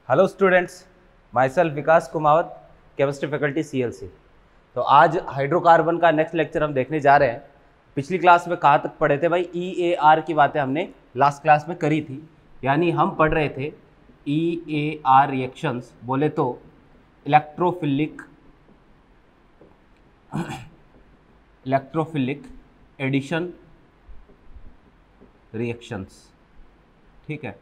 Hello students, my self Vikas Kumawat, chemistry faculty CLC। तो आज hydrocarbon का नेक्स्ट लेक्चर हम देखने जा रहे हैं। पिछली क्लास में कहाँ तक पढ़े थे भाई? EAR की बातें हमने लास्ट क्लास में करी थी, यानी हम पढ़ रहे थे EAR रिएक्शंस, बोले तो इलेक्ट्रोफिलिक एडिशन रिएक्शंस। ठीक है,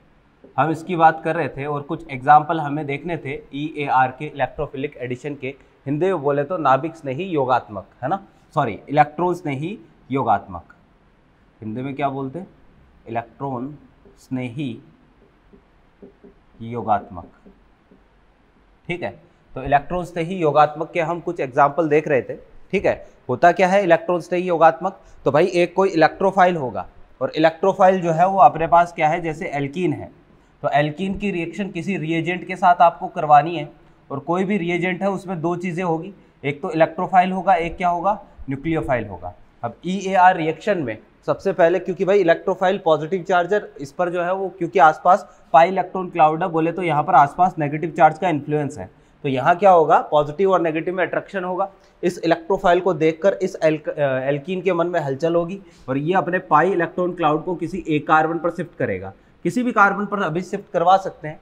हम इसकी बात कर रहे थे और कुछ एग्जाम्पल हमें देखने थे EAR के, इलेक्ट्रोफिलिक एडिशन के। हिंदी में बोले तो नाभिक स्नेही योगात्मक, है ना, सॉरी इलेक्ट्रॉन स्नेही योगात्मक। हिंदी में क्या बोलते हैं? इलेक्ट्रॉन स्नेही योगात्मक। ठीक है, तो इलेक्ट्रॉन स्नेही योगात्मक के हम कुछ एग्जाम्पल देख रहे थे। ठीक है, होता क्या है इलेक्ट्रॉन स्नेही योगात्मक? तो भाई एक कोई इलेक्ट्रोफाइल होगा, और इलेक्ट्रोफाइल जो है वो अपने पास क्या है, जैसे एल्कीन है, तो एल्कीन की रिएक्शन किसी रिएजेंट के साथ आपको करवानी है, और कोई भी रिएजेंट है उसमें दो चीज़ें होगी, एक तो इलेक्ट्रोफाइल होगा, एक क्या होगा, न्यूक्लियोफाइल होगा। अब EAR रिएक्शन में सबसे पहले, क्योंकि भाई इलेक्ट्रोफाइल पॉजिटिव चार्जर, इस पर जो है वो क्योंकि आसपास पाई इलेक्ट्रॉन क्लाउड है, बोले तो यहाँ पर आसपास नेगेटिव चार्ज का इन्फ्लुएंस है, तो यहाँ क्या होगा, पॉजिटिव और नेगेटिव में अट्रैक्शन होगा। इस इलेक्ट्रोफाइल को देखकर इस एल्कीन के मन में हलचल होगी, और ये अपने पाई इलेक्ट्रॉन क्लाउड को किसी एक कार्बन पर शिफ्ट करेगा। किसी भी कार्बन पर अभी शिफ्ट करवा सकते हैं।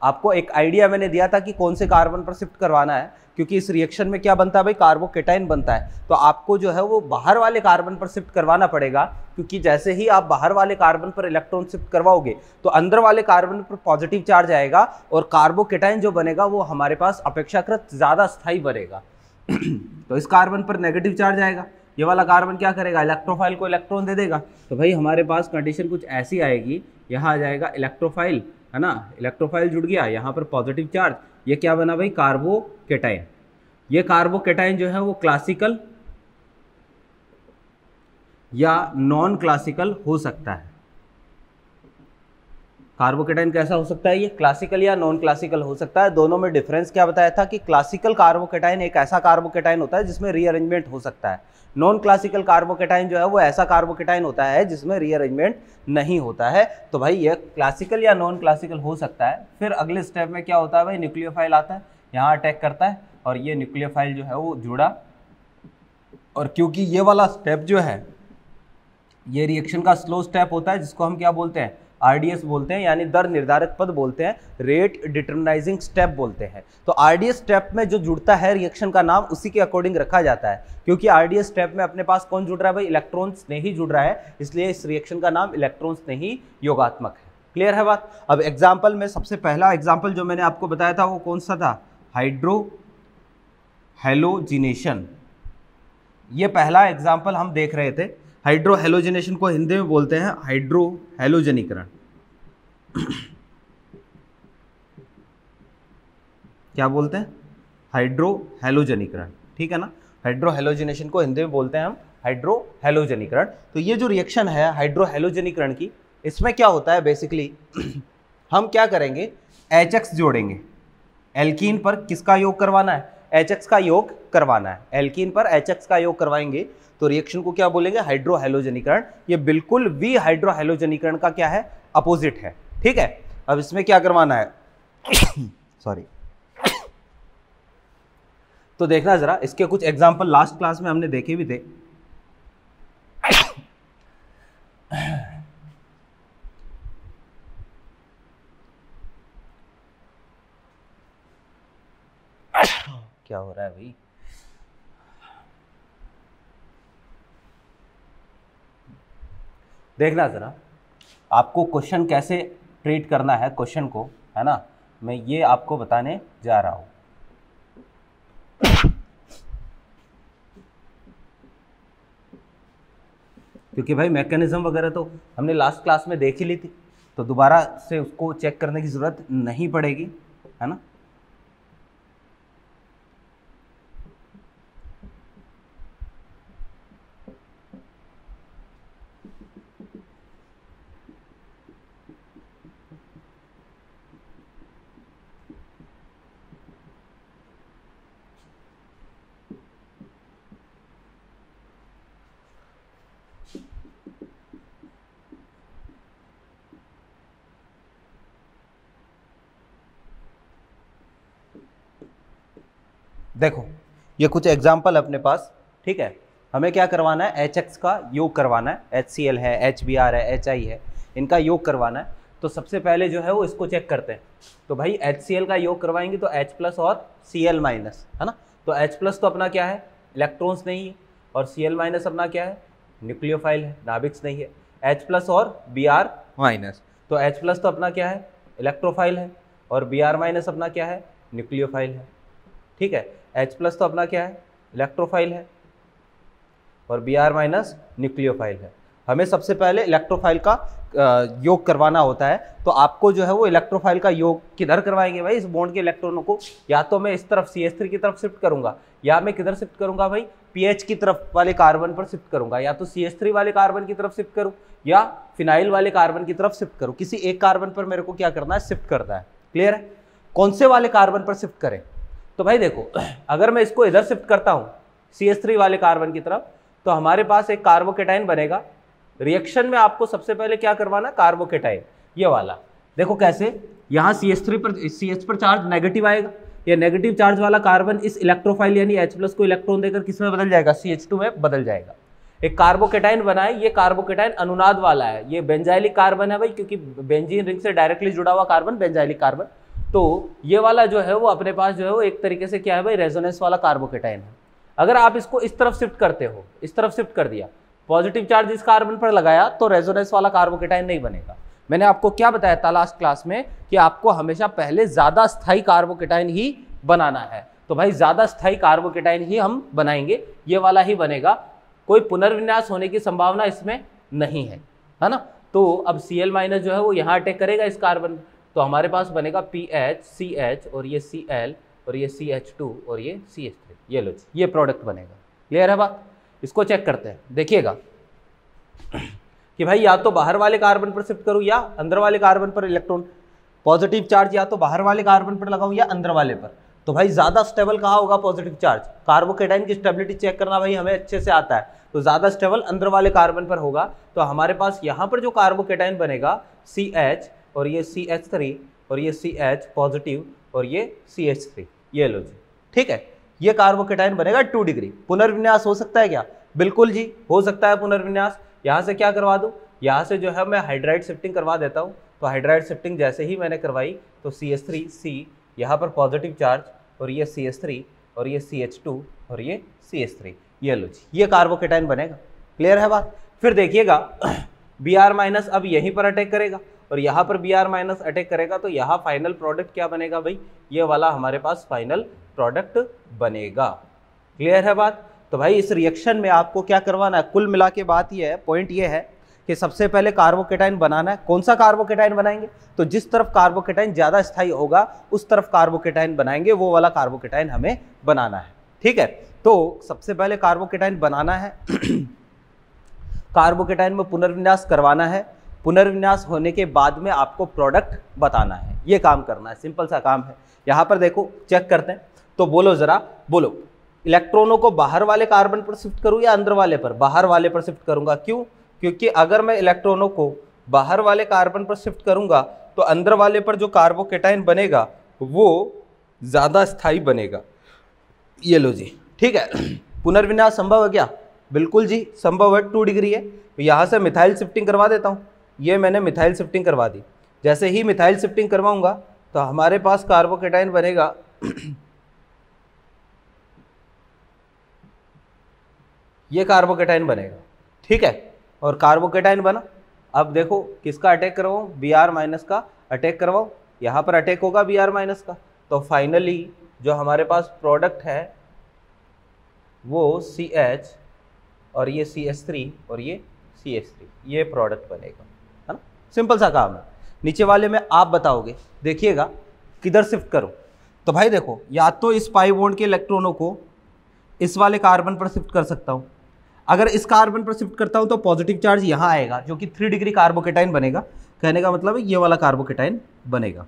आपको एक आइडिया मैंने दिया था कि कौन से कार्बन पर शिफ्ट करवाना है, क्योंकि इस रिएक्शन में क्या बनता है भाई, कार्बोकेटाइन बनता है। तो आपको जो है वो बाहर वाले कार्बन पर शिफ्ट करवाना पड़ेगा, क्योंकि जैसे ही आप बाहर वाले कार्बन पर इलेक्ट्रॉन शिफ्ट करवाओगे तो अंदर वाले कार्बन पर पॉजिटिव चार्ज आएगा, और कार्बोकेटाइन जो बनेगा वो हमारे पास अपेक्षाकृत ज़्यादा स्थायी बनेगा। तो इस कार्बन पर नेगेटिव चार्ज आएगा, ये वाला कार्बन क्या करेगा, इलेक्ट्रोफाइल को इलेक्ट्रॉन दे देगा। तो भाई हमारे पास कंडीशन कुछ ऐसी आएगी, यहाँ आ जाएगा इलेक्ट्रोफाइल, है ना, इलेक्ट्रोफाइल जुड़ गया, यहाँ पर पॉजिटिव चार्ज, ये क्या बना भाई, कार्बोकेटाइन। ये कार्बोकेटाइन जो है वो क्लासिकल या नॉन क्लासिकल हो सकता है। कार्बोकेटाइन कैसा हो सकता है, ये क्लासिकल या नॉन क्लासिकल हो सकता है। दोनों में डिफरेंस क्या बताया था कि क्लासिकल कार्बोकेटाइन एक ऐसा कार्बोकेटाइन होता है जिसमें रीअरेंजमेंट हो सकता है, नॉन क्लासिकल कार्बोकेटाइन जो है वो ऐसा कार्बोकेटाइन होता है जिसमें रीअरेंजमेंट नहीं होता है। तो भाई ये क्लासिकल या नॉन क्लासिकल हो सकता है। फिर अगले स्टेप में क्या होता है भाई, न्यूक्लियोफाइल आता है, यहाँ अटैक करता है, और ये न्यूक्लियोफाइल जो है वो जुड़ा, और क्योंकि ये वाला स्टेप जो है ये रिएक्शन का स्लो स्टेप होता है, जिसको हम क्या बोलते हैं, RDS बोलते हैं, यानी दर निर्धारक पद बोलते हैं, रेट डिटरमिनाइजिंग स्टेप बोलते हैं। तो RDS स्टेप में जो जुड़ता है रिएक्शन का नाम उसी के अकॉर्डिंग रखा जाता है, क्योंकि RDS स्टेप में अपने पास कौन जुड़ रहा है भाई, इलेक्ट्रॉन स्नेही जुड़ रहा है, इसलिए इस रिएक्शन का नाम इलेक्ट्रॉन स्नेही योगात्मक है। क्लियर है बात? अब एग्जाम्पल में सबसे पहला एग्जाम्पल जो मैंने आपको बताया था वो कौन सा था, हाइड्रो हैलोजिनेशन। ये पहला एग्जाम्पल हम देख रहे थे। हाइड्रो हैलोजिनेशन को हिंदी में बोलते हैं हाइड्रो हैलोजनीकरण। क्या बोलते हैं, हाइड्रो हैलोजनीकरण। ठीक है ना, हाइड्रो हैलोजिनेशन को हिंदी में बोलते हैं हम हाइड्रो हैलोजनीकरण। तो ये जो रिएक्शन है हाइड्रो हैलोजनीकरण की, इसमें क्या होता है बेसिकली, हम क्या करेंगे, HX जोड़ेंगे। एल्कीन पर किसका योग करवाना है, HX का योग करवाना है। एल्कीन पर HX का योग करवाएंगे तो रिएक्शन को क्या बोलेंगे, हाइड्रो हैलोजनीकरण। ये बिल्कुल भी हाइड्रो हैलोजनीकरण का क्या है, अपोजिट है। ठीक है, अब इसमें क्या करवाना है सॉरी, तो देखना जरा, इसके कुछ एग्जांपल लास्ट क्लास में हमने देखे भी थे। क्या हो रहा है भाई, देखना जरा, आपको क्वेश्चन कैसे ट्रीट करना है क्वेश्चन को, है ना, मैं ये आपको बताने जा रहा हूं। क्योंकि भाई मैकेनिज्म वगैरह तो हमने लास्ट क्लास में देख ही ली थी, तो दोबारा से उसको चेक करने की जरूरत नहीं पड़ेगी, है ना। देखो ये कुछ एग्जाम्पल अपने पास, ठीक है। हमें क्या करवाना है, HX का योग करवाना है, HCl है, HBr है, HI है, इनका योग करवाना है। तो सबसे पहले जो है वो इसको चेक करते हैं। तो भाई HCl का योग करवाएंगे तो H प्लस और Cl माइनस, है ना। तो H प्लस तो अपना क्या है, इलेक्ट्रॉन्स नहीं है, और Cl माइनस अपना क्या है, न्यूक्लियोफाइल है, नाभिक्स नहीं है। H प्लस और Br माइनस, तो H प्लस तो अपना क्या है, इलेक्ट्रोफाइल है, और Br माइनस अपना क्या है, न्यूक्लियोफाइल है, ठीक है। H प्लस तो अपना क्या है, इलेक्ट्रोफाइल है, और Br माइनस न्यूक्लियोफाइल है। हमें सबसे पहले इलेक्ट्रोफाइल का योग करवाना होता है। तो आपको जो है वो इलेक्ट्रोफाइल का योग किधर करवाएंगे भाई, इस बॉन्ड के इलेक्ट्रॉनों को या तो मैं इस तरफ CH3 की तरफ शिफ्ट करूंगा, या मैं किधर शिफ्ट करूंगा भाई, PH की तरफ वाले कार्बन पर शिफ्ट करूंगा, या तो CH3 वाले कार्बन की तरफ शिफ्ट करूं या फिनाइल वाले कार्बन की तरफ शिफ्ट करूं। किसी एक कार्बन पर मेरे को क्या करना है, शिफ्ट करना है। क्लियर है। कौन से वाले कार्बन पर शिफ्ट करें, तो भाई देखो अगर मैं इसको इधर शिफ्ट करता हूं CH3 वाले कार्बन की तरफ, तो हमारे पास एक कार्बोकेटाइन बनेगा। रिएक्शन में आपको सबसे पहले क्या करवाना, कार्बोकेटाइन ये वाला। देखो कैसे, यहाँ CH3 पर CH पर चार्ज नेगेटिव आएगा, ये नेगेटिव चार्ज वाला कार्बन इस इलेक्ट्रोफाइल यानी H प्लस को इलेक्ट्रॉन देकर किस में बदल जाएगा, CH2 में बदल जाएगा। एक कार्बोकेटाइन बना है, ये कार्बोकेटाइन अनुनाद वाला है, ये बेंजाइलिक कार्बन है भाई, क्योंकि बेंजीन रिंग से डायरेक्टली जुड़ा हुआ कार्बन बेंजाइलिक कार्बन। तो ये वाला जो है वो अपने पास जो है वो एक तरीके से क्या है भाई, रेजोनेंस वाला कार्बोकेटाइन है। अगर आप इसको इस तरफ शिफ्ट करते हो, इस तरफ शिफ्ट कर दिया, पॉजिटिव चार्ज इस कार्बन पर लगाया, तो रेजोनेंस वाला कार्बोकेटाइन नहीं बनेगा। मैंने आपको क्या बताया था लास्ट क्लास में कि आपको हमेशा पहले ज्यादा स्थायी कार्बोकेटाइन ही बनाना है। तो भाई ज्यादा स्थायी कार्बोकेटाइन ही हम बनाएंगे, ये वाला ही बनेगा, कोई पुनर्विन्यास होने की संभावना इसमें नहीं है ना। तो अब Cl माइनस जो है वो यहाँ अटैक करेगा इस कार्बन, तो हमारे पास बनेगा PH CH और ये Cl और ये CH2 और ये CH3, ये लो जी, ये प्रोडक्ट बनेगा। क्लियर है बात। इसको चेक करते हैं, देखिएगा कि भाई या तो बाहर वाले कार्बन पर शिफ्ट करूं या अंदर वाले कार्बन पर इलेक्ट्रॉन, पॉजिटिव चार्ज या तो बाहर वाले कार्बन पर लगाऊं या अंदर वाले पर। तो भाई ज्यादा स्टेबल कहाँ होगा, पॉजिटिव चार्ज। कार्बोकेटाइन की स्टेबिलिटी चेक करना भाई हमें अच्छे से आता है, तो ज्यादा स्टेबल अंदर वाले कार्बन पर होगा। तो हमारे पास यहाँ पर जो कार्बोकेटाइन बनेगा CH और ये CH3 और ये CH पॉजिटिव और ये CH3, ये लो जी, ठीक है। ये कार्बोकेटाइन बनेगा 2 डिग्री। पुनर्विन्यास हो सकता है क्या, बिल्कुल जी हो सकता है पुनर्विन्यास। यहाँ से क्या करवा दूँ, यहाँ से जो है मैं हाइड्राइड शिफ्टिंग करवा देता हूँ। तो हाइड्राइड शिफ्टिंग जैसे ही मैंने करवाई तो CH3C यहाँ पर पॉजिटिव चार्ज और ये CH3 और ये CH2 और ये CH3, ये लो जी, ये कार्बोकेटाइन बनेगा। क्लियर है बात। फिर देखिएगा Br माइनस अब यहीं पर अटैक करेगा और यहाँ पर Br माइनस अटैक करेगा, तो यहाँ फाइनल प्रोडक्ट क्या बनेगा भाई, ये वाला हमारे पास फाइनल प्रोडक्ट बनेगा। क्लियर है बात। तो भाई इस रिएक्शन में आपको क्या करवाना है, कुल मिला के बात ये है, पॉइंट ये है कि सबसे पहले कार्बोकेटाइन बनाना है। कौन सा कार्बोकेटाइन बनाएंगे, तो जिस तरफ कार्बोकेटाइन ज्यादा स्थायी होगा उस तरफ कार्बोकेटाइन बनाएंगे, वो वाला कार्बोकेटाइन हमें बनाना है। ठीक है, तो सबसे पहले कार्बोकेटाइन बनाना है कार्बोकेटाइन में पुनर्विन्यास करवाना है, पुनर्विन्यास होने के बाद में आपको प्रोडक्ट बताना है, ये काम करना है, सिंपल सा काम है। यहाँ पर देखो चेक करते हैं, तो बोलो जरा, बोलो इलेक्ट्रॉनों को बाहर वाले कार्बन पर शिफ्ट करूं या अंदर वाले पर, बाहर वाले पर शिफ्ट करूंगा। क्यों, क्योंकि अगर मैं इलेक्ट्रॉनों को बाहर वाले कार्बन पर शिफ्ट करूंगा तो अंदर वाले पर जो कार्बोकेटाइन बनेगा वो ज्यादा स्थायी बनेगा। ये लो जी, ठीक है। पुनर्विन्यास संभव है क्या, बिल्कुल जी संभव है, 2 डिग्री है। तो यहाँ से मिथाइल शिफ्टिंग करवा देता हूँ, ये मैंने मिथाइल शिफ्टिंग करवा दी। जैसे ही मिथाइल शिफ्टिंग करवाऊंगा तो हमारे पास कार्बोकेटाइन बनेगा ये कार्बोकेटाइन बनेगा, ठीक है। और कार्बोकेटाइन बना, अब देखो किसका अटैक करवाऊं, Br माइनस का अटैक करवाओ, यहाँ पर अटैक होगा Br माइनस का। तो फाइनली जो हमारे पास प्रोडक्ट है वो CH और ये CH3 और ये CH3, ये प्रोडक्ट बनेगा, है ना। सिंपल सा काम है। नीचे वाले में आप बताओगे, देखिएगा किधर शिफ्ट करो। तो भाई देखो, या तो इस पाई बॉन्ड के इलेक्ट्रॉनों को इस वाले कार्बन पर शिफ्ट कर सकता हूँ। अगर इस कार्बन पर शिफ्ट करता हूँ तो पॉजिटिव चार्ज यहाँ आएगा, जो कि 3 डिग्री कार्बोकेटाइन बनेगा। कहने का मतलब है ये वाला कार्बोकेटाइन बनेगा,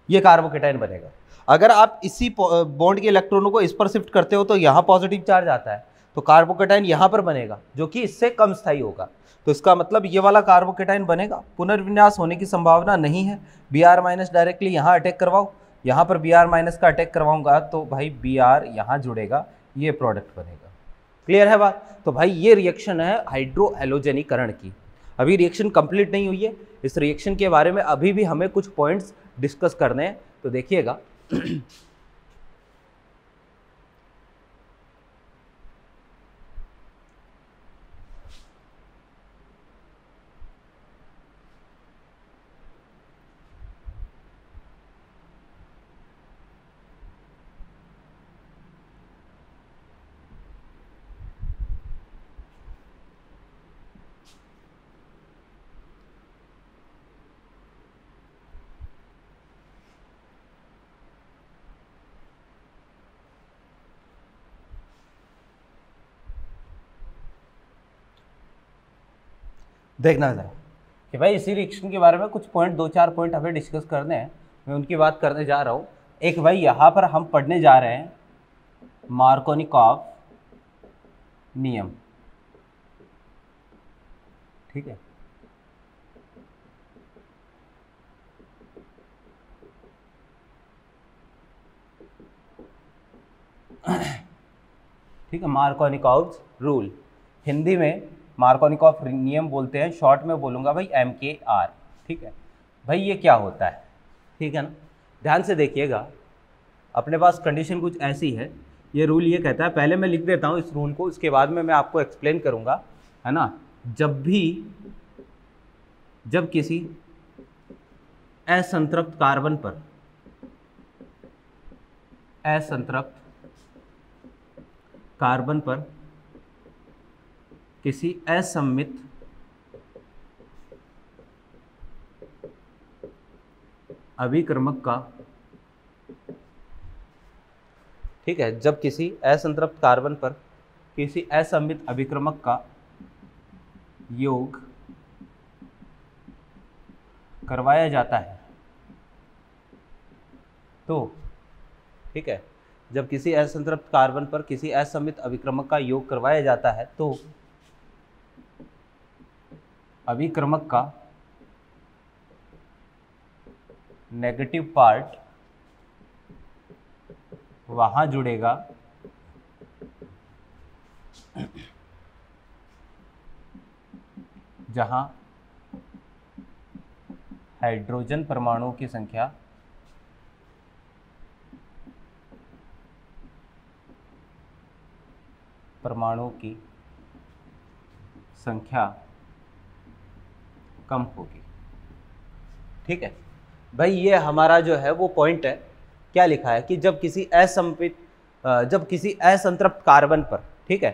ये कार्बोकेटाइन बनेगा। अगर आप इसी बॉन्ड के इलेक्ट्रॉनों को इस पर शिफ्ट करते हो तो यहाँ पॉजिटिव चार्ज आता है, तो कार्बोकेटाइन यहाँ पर बनेगा, जो कि इससे कम स्थायी होगा। तो इसका मतलब ये वाला कार्बोकेटाइन बनेगा। पुनर्विन्यास होने की संभावना नहीं है। Br माइनस डायरेक्टली यहाँ अटैक करवाओ, यहाँ पर बी आर माइनस का अटैक करवाऊंगा तो भाई बी आर यहाँ जुड़ेगा, ये प्रोडक्ट बनेगा। क्लियर है बात? तो भाई ये रिएक्शन है हाइड्रो हैलोजनीकरण की। अभी रिएक्शन कंप्लीट नहीं हुई है, इस रिएक्शन के बारे में अभी भी हमें कुछ पॉइंट्स डिस्कस करने हैं, तो देखिएगा। देखना जरा कि भाई इसी रिएक्शन के बारे में कुछ पॉइंट, 2-4 पॉइंट हमें डिस्कस करने हैं, मैं उनकी बात करने जा रहा हूँ। एक भाई यहाँ पर हम पढ़ने जा रहे हैं मार्कोनिकॉफ नियम, ठीक है। ठीक है, मार्कोनिकॉफ रूल, हिंदी में मार्कोनिकॉफ नियम बोलते हैं, शॉर्ट में बोलूँगा भाई MKR। ठीक है भाई, ये क्या होता है? ठीक है ना, ध्यान से देखिएगा। अपने पास कंडीशन कुछ ऐसी है, ये रूल ये कहता है, पहले मैं लिख देता हूँ इस रूल को, उसके बाद में मैं आपको एक्सप्लेन करूँगा, है ना। जब किसी असंतृप्त कार्बन पर किसी असममित अभिक्रमक का, ठीक है, जब किसी असंतृप्त कार्बन पर किसी असममित अभिक्रमक का योग करवाया जाता है, तो ठीक है, जब किसी असंतृप्त कार्बन पर किसी असममित अभिक्रमक का योग करवाया जाता है तो अभिक्रमक का नेगेटिव पार्ट वहां जुड़ेगा जहां हाइड्रोजन परमाणुओं की संख्या कम होगी। ठीक है भाई, ये हमारा जो है वो पॉइंट है। क्या लिखा है कि जब किसी असंतृप्त कार्बन पर, ठीक है,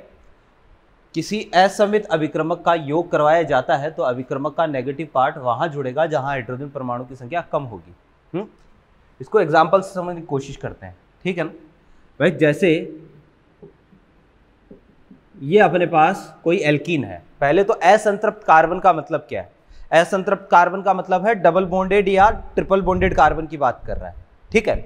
किसी असममित अभिक्रमक का योग करवाया जाता है तो अभिक्रमक का नेगेटिव पार्ट वहां जुड़ेगा जहां हाइड्रोजन परमाणु की संख्या कम होगी। इसको एग्जांपल से समझने की कोशिश करते हैं, ठीक है ना भाई। जैसे ये अपने पास कोई एल्कीन है, पहले तो असंतृप्त कार्बन का मतलब क्या है? असंतृप्त कार्बन का मतलब है डबल बॉन्डेड या ट्रिपल बॉन्डेड कार्बन की बात कर रहा है, ठीक है।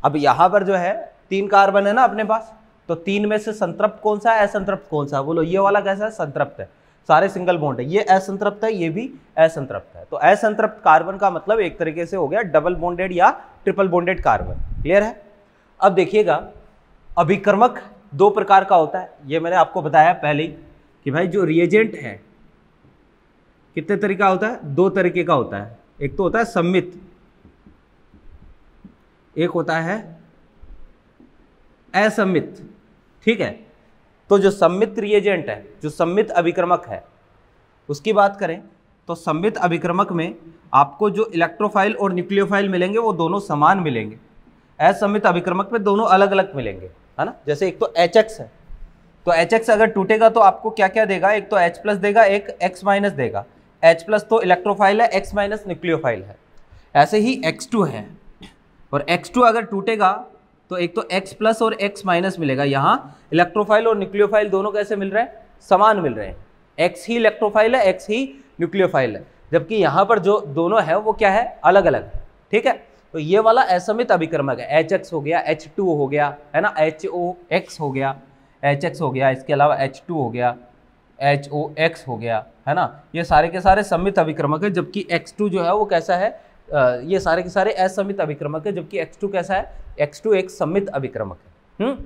अब यहां पर जो है 3 कार्बन है ना अपने पास, तो 3 में से संतृप्त कौन सा है, असंतृप्त कौन सा है? बोलो, ये वाला कैसा है? संतृप्त है, सारे सिंगल बॉन्ड है। ये असंतृप्त है, ये भी असंतृप्त है। तो असंतृप्त कार्बन का मतलब एक तरीके से हो गया डबल बॉन्डेड या ट्रिपल बॉन्डेड कार्बन। क्लियर है? अब देखिएगा, अभिक्रमक 2 प्रकार का होता है, ये मैंने आपको बताया पहले ही कि भाई जो रिएजेंट है कितने तरीका होता है? 2 तरीके का होता है। एक तो होता है सम्मित, एक होता है असम्मित। ठीक है, तो जो सम्मित रिएजेंट है, जो सम्मित अभिक्रमक है, उसकी बात करें तो सम्मित अभिक्रमक में आपको जो इलेक्ट्रोफाइल और न्यूक्लियोफाइल मिलेंगे वो दोनों समान मिलेंगे। असम्मित अभिक्रमक में दोनों अलग अलग मिलेंगे, है ना। जैसे एक तो HX है, तो HX अगर टूटेगा तो आपको क्या क्या देगा? एक तो H+ देगा, एक X- देगा। H+ तो इलेक्ट्रोफाइल है, X- न्यूक्लियोफाइल है। ऐसे ही X2 है, और X2 अगर टूटेगा तो एक तो X+ और X- मिलेगा। यहाँ इलेक्ट्रोफाइल और न्यूक्लियोफाइल दोनों कैसे मिल रहे हैं? समान मिल रहे हैं। X ही इलेक्ट्रोफाइल है, X ही न्यूक्लियोफाइल है, जबकि यहाँ पर जो दोनों है वो क्या है? अलग अलग है। ठीक है, तो ये वाला असम्मित अभिक्रमक है। HX हो गया, H2 हो गया, है ना, HOX हो गया, HX हो गया, इसके अलावा H2 हो गया, HOX हो गया, है ना। ये सारे के सारे सम्मित अभिक्रमक है, जबकि X2 जो है वो कैसा है? ये सारे के सारे असमित अभिक्रमक है, जबकि X2 कैसा है, X2 एक सममित अभिक्रमक है।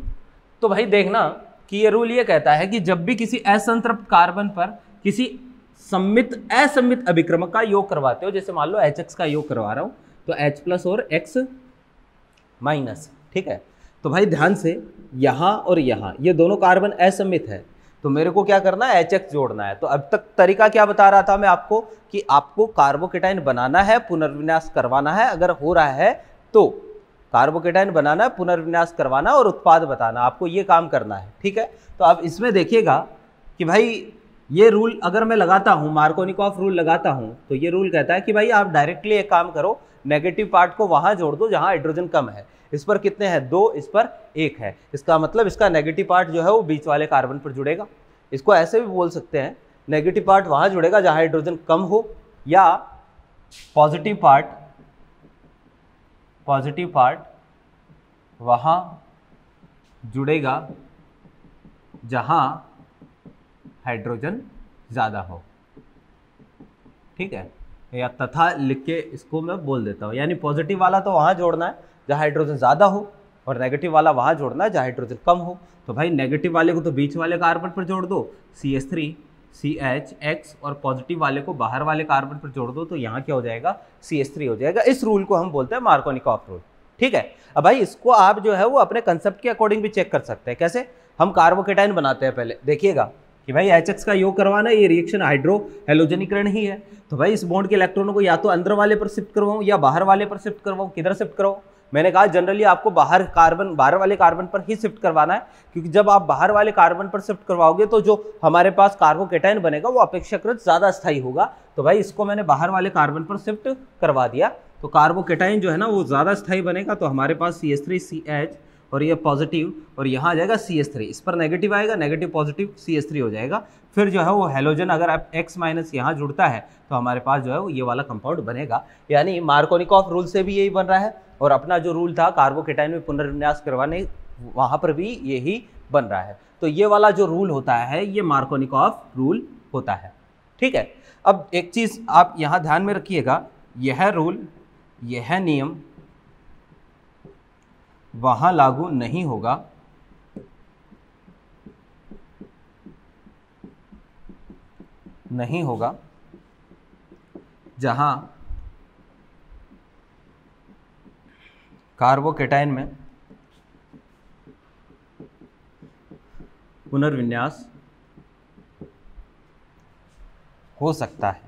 तो भाई देखना कि ये रूल ये कहता है कि जब भी किसी असंतृप्त कार्बन पर किसी असमित अभिक्रमक का योग करवाते हो, जैसे मान लो HX का योग करवा रहा हूं, तो H+ और X-, ठीक है। तो भाई ध्यान से यहां और यहां ये दोनों कार्बन असमित है, तो मेरे को क्या करना है, HX जोड़ना है। तो अब तक तरीका क्या बता रहा था मैं आपको कि आपको कार्बोकेटाइन बनाना है, पुनर्विन्यास करवाना है, अगर हो रहा है तो कार्बोकेटाइन बनाना, पुनर्विन्यास करवाना और उत्पाद बताना, आपको ये काम करना है, ठीक है। तो अब इसमें देखिएगा कि भाई ये रूल अगर मैं लगाता हूं, मार्कोनिकॉफ रूल लगाता हूं, तो ये रूल कहता है कि भाई आप डायरेक्टली एक काम करो, नेगेटिव पार्ट को वहां जोड़ दो जहां हाइड्रोजन कम है। इस पर कितने हैं, 2, इस पर 1 है, इसका मतलब इसका नेगेटिव पार्ट जो है वो बीच वाले कार्बन पर जुड़ेगा। इसको ऐसे भी बोल सकते हैं, नेगेटिव पार्ट वहां जुड़ेगा जहां हाइड्रोजन कम हो, या पॉजिटिव पार्ट वहां जुड़ेगा जहां हाइड्रोजन ज्यादा हो, ठीक है। या तथा लिख के इसको मैं बोल देता हूं, यानी पॉजिटिव वाला तो वहां जोड़ना है जहां हाइड्रोजन ज्यादा हो, और नेगेटिव वाला वहां जोड़ना है जहां हाइड्रोजन कम हो। तो भाई नेगेटिव वाले को तो बीच वाले कार्बन पर जोड़ दो, CH3 CHX, और पॉजिटिव वाले को बाहर वाले कार्बन पर जोड़ दो, तो यहाँ क्या हो जाएगा, CH3 हो जाएगा। इस रूल को हम बोलते हैं मार्कोनिकॉफ रूल, ठीक है। अब भाई इसको आप जो है वो अपने कंसेप्ट के अकॉर्डिंग भी चेक कर सकते हैं। कैसे, हम कार्बोकेटाइन बनाते हैं, पहले देखिएगा कि भाई HX का योग करवाना है, ये रिएक्शन हाइड्रो हेलोजनीकरण ही है, तो भाई इस बॉन्ड के इलेक्ट्रॉनों को या तो अंदर वाले पर शिफ्ट करवाऊं या बाहर वाले पर शिफ्ट करवाऊं। किधर शिफ्ट कराऊं, मैंने कहा जनरली आपको बाहर वाले कार्बन पर ही शिफ्ट करवाना है, क्योंकि जब आप बाहर वाले कार्बन पर शिफ्ट करवाओगे तो जो हमारे पास कार्बोकेटाइन बनेगा वो अपेक्षाकृत ज्यादा स्थायी होगा। तो भाई इसको मैंने बाहर वाले कार्बन पर शिफ्ट करवा दिया, तो कार्बोकेटाइन जो है ना वो ज्यादा स्थायी बनेगा। तो हमारे पास CH3 CH और ये पॉजिटिव, और यहाँ आ जाएगा CH3, इस पर नेगेटिव आएगा, नेगेटिव पॉजिटिव CH3 हो जाएगा। फिर जो है वो हेलोजन अगर आप X- यहाँ जुड़ता है तो हमारे पास जो है वो ये वाला कंपाउंड बनेगा। यानी मार्कोनिकॉफ रूल से भी यही बन रहा है, और अपना जो रूल था कार्बोकेटाइन में पुनर्विन्यास करवाने, वहाँ पर भी यही बन रहा है। तो ये वाला जो रूल होता है ये मार्कोनिकॉफ रूल होता है, ठीक है। अब एक चीज़ आप यहाँ ध्यान में रखिएगा, यह रूल, यह नियम वहां लागू नहीं होगा जहां कार्बोकेटाइन में पुनर्विन्यास हो सकता है।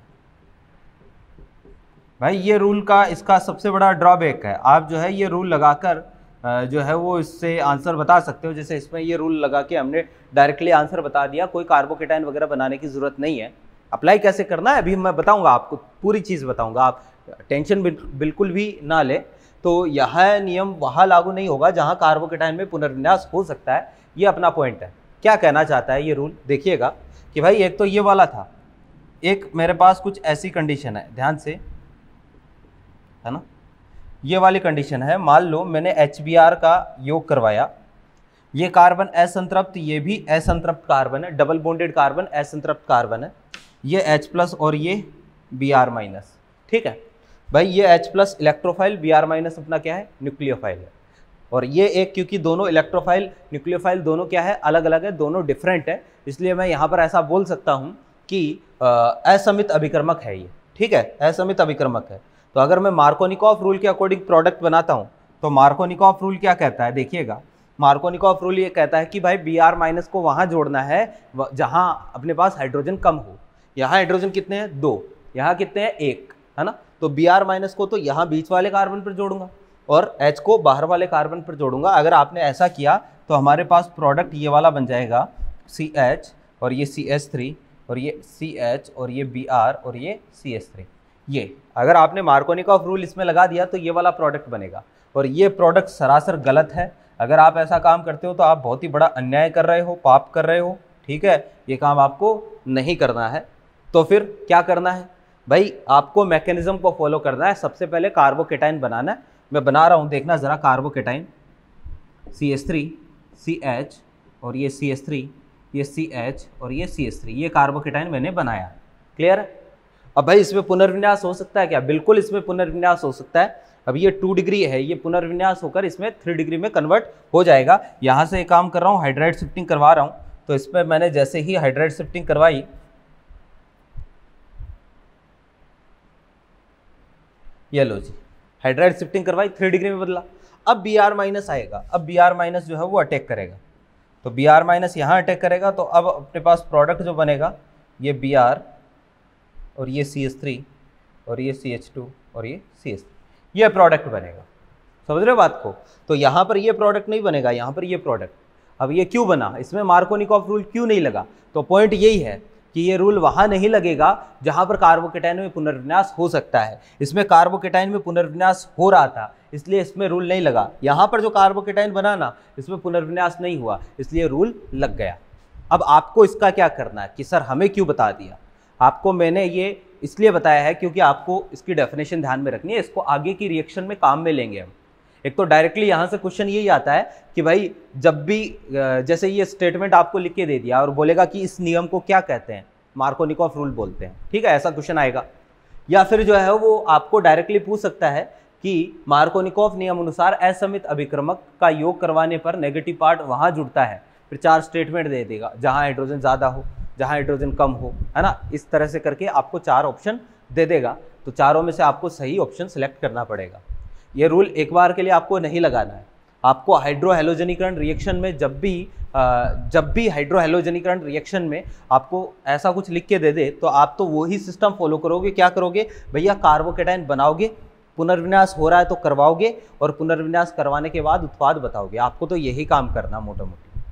भाई ये रूल का इसका सबसे बड़ा ड्रॉबैक है, आप जो है ये रूल लगाकर जो है वो इससे आंसर बता सकते हो। जैसे इसमें ये रूल लगा के हमने डायरेक्टली आंसर बता दिया, कोई कार्बोकेटाइन वगैरह बनाने की जरूरत नहीं है। अप्लाई कैसे करना है अभी मैं बताऊंगा आपको, पूरी चीज़ बताऊंगा, आप टेंशन बिल्कुल भी ना ले। तो यह नियम वहाँ लागू नहीं होगा जहाँ कार्बोकेटाइन में पुनर्विन्यास हो सकता है, ये अपना पॉइंट है। क्या कहना चाहता है ये रूल, देखिएगा कि भाई एक तो ये वाला था, एक मेरे पास कुछ ऐसी कंडीशन है, ध्यान से, है ना, ये वाली कंडीशन है। मान लो मैंने HBr का योग करवाया, ये कार्बन असंतृप्त, ये भी असंतृप्त कार्बन है, डबल बॉन्डेड कार्बन असंतृप्त कार्बन है, ये H+ और ये Br-, ठीक है। भाई ये H+ इलेक्ट्रोफाइल, Br- अपना क्या है, न्यूक्लियोफाइल है। और ये एक, क्योंकि दोनों इलेक्ट्रोफाइल न्यूक्लियोफाइल दोनों क्या है, अलग अलग है, दोनों डिफरेंट है, इसलिए मैं यहाँ पर ऐसा बोल सकता हूँ कि असमित अभिक्रमक है ये, ठीक है, असमित अभिक्रमक है। तो अगर मैं मार्कोनिकॉफ रूल के अकॉर्डिंग प्रोडक्ट बनाता हूँ, तो मार्कोनिकॉफ रूल क्या कहता है, देखिएगा, मार्कोनिकॉफ रूल ये कहता है कि भाई Br- को वहाँ जोड़ना है जहाँ अपने पास हाइड्रोजन कम हो। यहाँ हाइड्रोजन कितने हैं, 2, यहाँ कितने हैं, 1, है ना। तो Br- को तो यहाँ बीच वाले कार्बन पर जोड़ूंगा और H को बाहर वाले कार्बन पर जोड़ूंगा। अगर आपने ऐसा किया तो हमारे पास प्रोडक्ट ये वाला बन जाएगा, CH और ये CH3 और ये CH और ये Br और ये CH3। ये अगर आपने मार्कोनिकॉफ रूल इसमें लगा दिया तो ये वाला प्रोडक्ट बनेगा, और ये प्रोडक्ट सरासर गलत है। अगर आप ऐसा काम करते हो तो आप बहुत ही बड़ा अन्याय कर रहे हो, पाप कर रहे हो, ठीक है, ये काम आपको नहीं करना है। तो फिर क्या करना है भाई, आपको मैकेनिज्म को फॉलो करना है। सबसे पहले कार्बोकेटाइन बनाना है, मैं बना रहा हूँ, देखना ज़रा, कार्बोकेटाइन CH3 CH और ये CH3, ये CH और ये CH3, ये कार्बोकेटाइन मैंने बनाया, क्लियर है। अब भाई इसमें पुनर्विन्यास हो सकता है क्या? बिल्कुल इसमें पुनर्विन्यास हो सकता है। अब ये 2 डिग्री है, ये पुनर्विन्यास होकर इसमें 3 डिग्री में कन्वर्ट हो जाएगा। यहाँ से एक काम कर रहा हूँ, हाइड्राइड शिफ्टिंग करवा रहा हूँ। तो इसमें मैंने जैसे ही हाइड्राइड शिफ्टिंग करवाई, ये लो जी, हाइड्राइड शिफ्टिंग करवाई, 3 डिग्री में बदला। अब Br माइनस आएगा, अब Br माइनस जो है वो अटैक करेगा, तो Br माइनस यहाँ अटैक करेगा। तो अब अपने पास प्रोडक्ट जो बनेगा, ये Br और ये CH3 और ये CH2 और ये CH3, ये प्रोडक्ट बनेगा। समझ रहे हो बात को? तो यहाँ पर ये प्रोडक्ट नहीं बनेगा, यहाँ पर ये प्रोडक्ट। अब ये क्यों बना, इसमें मार्कोनिकॉफ रूल क्यों नहीं लगा? तो पॉइंट यही है कि ये रूल वहाँ नहीं लगेगा जहाँ पर कार्बोकेटाइन में पुनर्विन्यास हो सकता है। इसमें कार्बोकेटाइन में पुनर्विन्यास हो रहा था, इसलिए इसमें रूल नहीं लगा। यहाँ पर जो कार्बोकेटाइन बना ना, इसमें पुनर्विन्यास नहीं हुआ, इसलिए रूल लग गया। अब आपको इसका क्या करना है कि सर हमें क्यों बता दिया? आपको मैंने ये इसलिए बताया है क्योंकि आपको इसकी डेफिनेशन ध्यान में रखनी है, इसको आगे की रिएक्शन में काम में लेंगे हम। एक तो डायरेक्टली यहाँ से क्वेश्चन यही आता है कि भाई जब भी जैसे ये स्टेटमेंट आपको लिख के दे दिया और बोलेगा कि इस नियम को क्या कहते हैं, मार्कोनिकॉफ रूल बोलते हैं, ठीक है, ऐसा क्वेश्चन आएगा। या फिर जो है वो आपको डायरेक्टली पूछ सकता है कि मार्कोनिकॉफ नियम अनुसार असमित अभिक्रमक का योग करवाने पर नेगेटिव पार्ट वहाँ जुड़ता है, फिर 4 स्टेटमेंट दे देगा, जहाँ हाइड्रोजन ज़्यादा हो, जहाँ हाइड्रोजन कम हो, है ना। इस तरह से करके आपको 4 ऑप्शन दे देगा, तो चारों में से आपको सही ऑप्शन सेलेक्ट करना पड़ेगा। ये रूल एक बार के लिए आपको नहीं लगाना है। आपको हाइड्रोहेलोजनीकरण रिएक्शन में जब भी हाइड्रोहेलोजनीकरण रिएक्शन में आपको ऐसा कुछ लिख के दे दे, तो आप तो वही सिस्टम फॉलो करोगे। क्या करोगे भैया? कार्बोकेटाइन बनाओगे, पुनर्विन्यास हो रहा है तो करवाओगे, और पुनर्विन्यास करवाने के बाद उत्पाद बताओगे। आपको तो यही काम करना मोटा मोटी।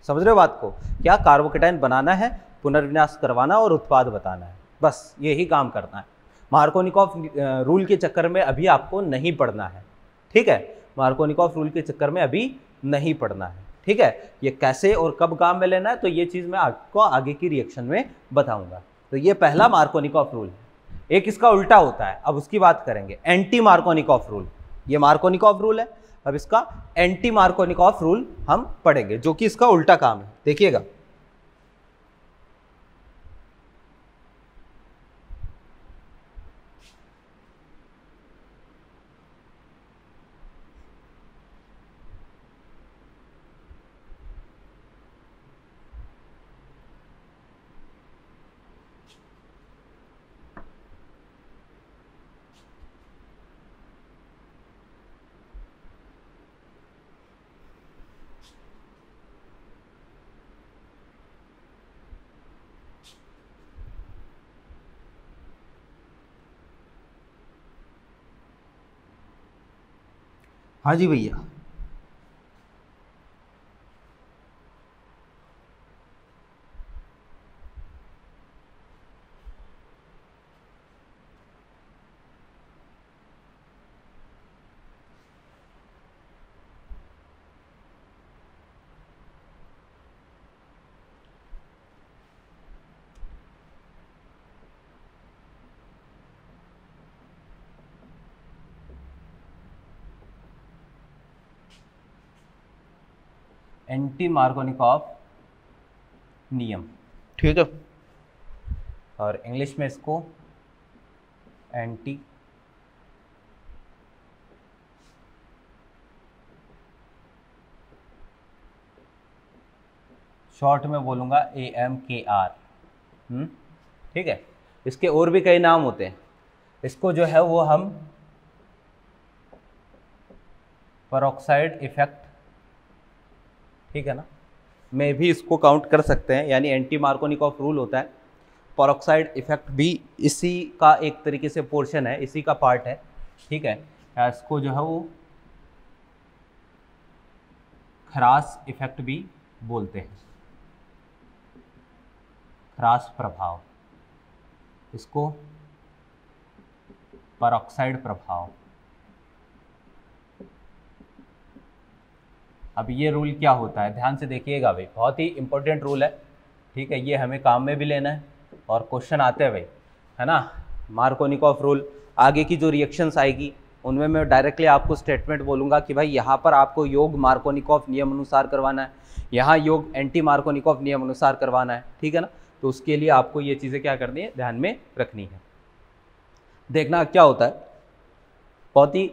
समझ रहे हो बात को? क्या कार्बोकेटाइन बनाना है, पुनर्विन्यास करवाना और उत्पाद बताना है, बस यही काम करना है। मार्कोनिकॉफ रूल के चक्कर में अभी आपको नहीं पढ़ना है, ठीक है। मार्कोनिकॉफ रूल के चक्कर में अभी नहीं पढ़ना है, ठीक है। ये कैसे और कब काम में लेना है, तो ये चीज़ मैं आपको आगे की रिएक्शन में बताऊंगा। तो ये पहला मार्कोनिकॉफ रूल है। एक इसका उल्टा होता है, अब उसकी बात करेंगे, एंटी मार्कोनिकॉफ रूल। ये मार्कोनिकॉफ रूल है, अब इसका एंटी मार्कोनिकॉफ रूल हम पढ़ेंगे, जो कि इसका उल्टा काम है। देखिएगा, हाँ जी भैया, एंटी मार्कोनिकॉफ नियम, ठीक है, और इंग्लिश में इसको एंटी शॉर्ट में बोलूँगा AMKR, ठीक है। इसके और भी कई नाम होते हैं। इसको जो है वो हम पेरोक्साइड इफेक्ट, ठीक है ना, में भी इसको काउंट कर सकते हैं। यानी एंटी मार्कोनिकॉफ रूल होता है, पेरोक्साइड इफेक्ट भी इसी का एक तरीके से पोर्शन है, इसी का पार्ट है, ठीक है। इसको जो है वो खरास इफेक्ट भी बोलते हैं, खरास प्रभाव, इसको पेरोक्साइड प्रभाव। अब ये रूल क्या होता है, ध्यान से देखिएगा भाई, बहुत ही इंपॉर्टेंट रूल है, ठीक है। ये हमें काम में भी लेना है और क्वेश्चन आते हैं भाई, है ना। मार्कोनिकॉफ रूल, आगे की जो रिएक्शंस आएगी उनमें मैं डायरेक्टली आपको स्टेटमेंट बोलूँगा कि भाई यहाँ पर आपको योग मार्कोनिकॉफ नियम अनुसार करवाना है, यहाँ योग एंटी मार्कोनिकॉफ नियम अनुसार करवाना है, ठीक है ना। तो उसके लिए आपको ये चीज़ें क्या करनी है, ध्यान में रखनी है। देखना क्या होता है, बहुत ही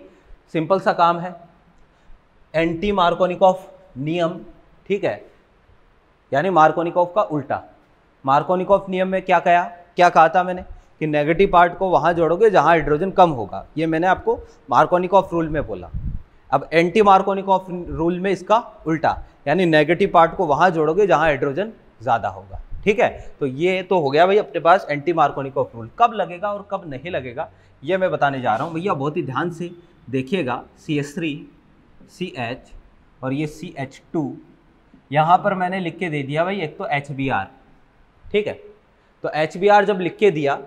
सिंपल सा काम है, एंटी मार्कोनिकॉफ नियम, ठीक है, यानी मार्कोनिकॉफ का उल्टा। मार्कोनिकॉफ नियम में क्या कहा था मैंने कि नेगेटिव पार्ट को वहां जोड़ोगे जहां हाइड्रोजन कम होगा, ये मैंने आपको मार्कोनिकॉफ रूल में बोला। अब एंटी मार्कोनिकॉफ रूल में इसका उल्टा, यानी नेगेटिव पार्ट को वहां जोड़ोगे जहां हाइड्रोजन ज़्यादा होगा, ठीक है। तो ये तो हो गया भाई अपने पास एंटी मार्कोनिकॉफ रूल। कब लगेगा और कब नहीं लगेगा ये मैं बताने जा रहा हूँ भैया, बहुत ही ध्यान से देखिएगा। CH3 CH और ये CH2, यहाँ पर मैंने लिख के दे दिया भाई एक तो HBr, ठीक है। तो HBr जब लिख के दिया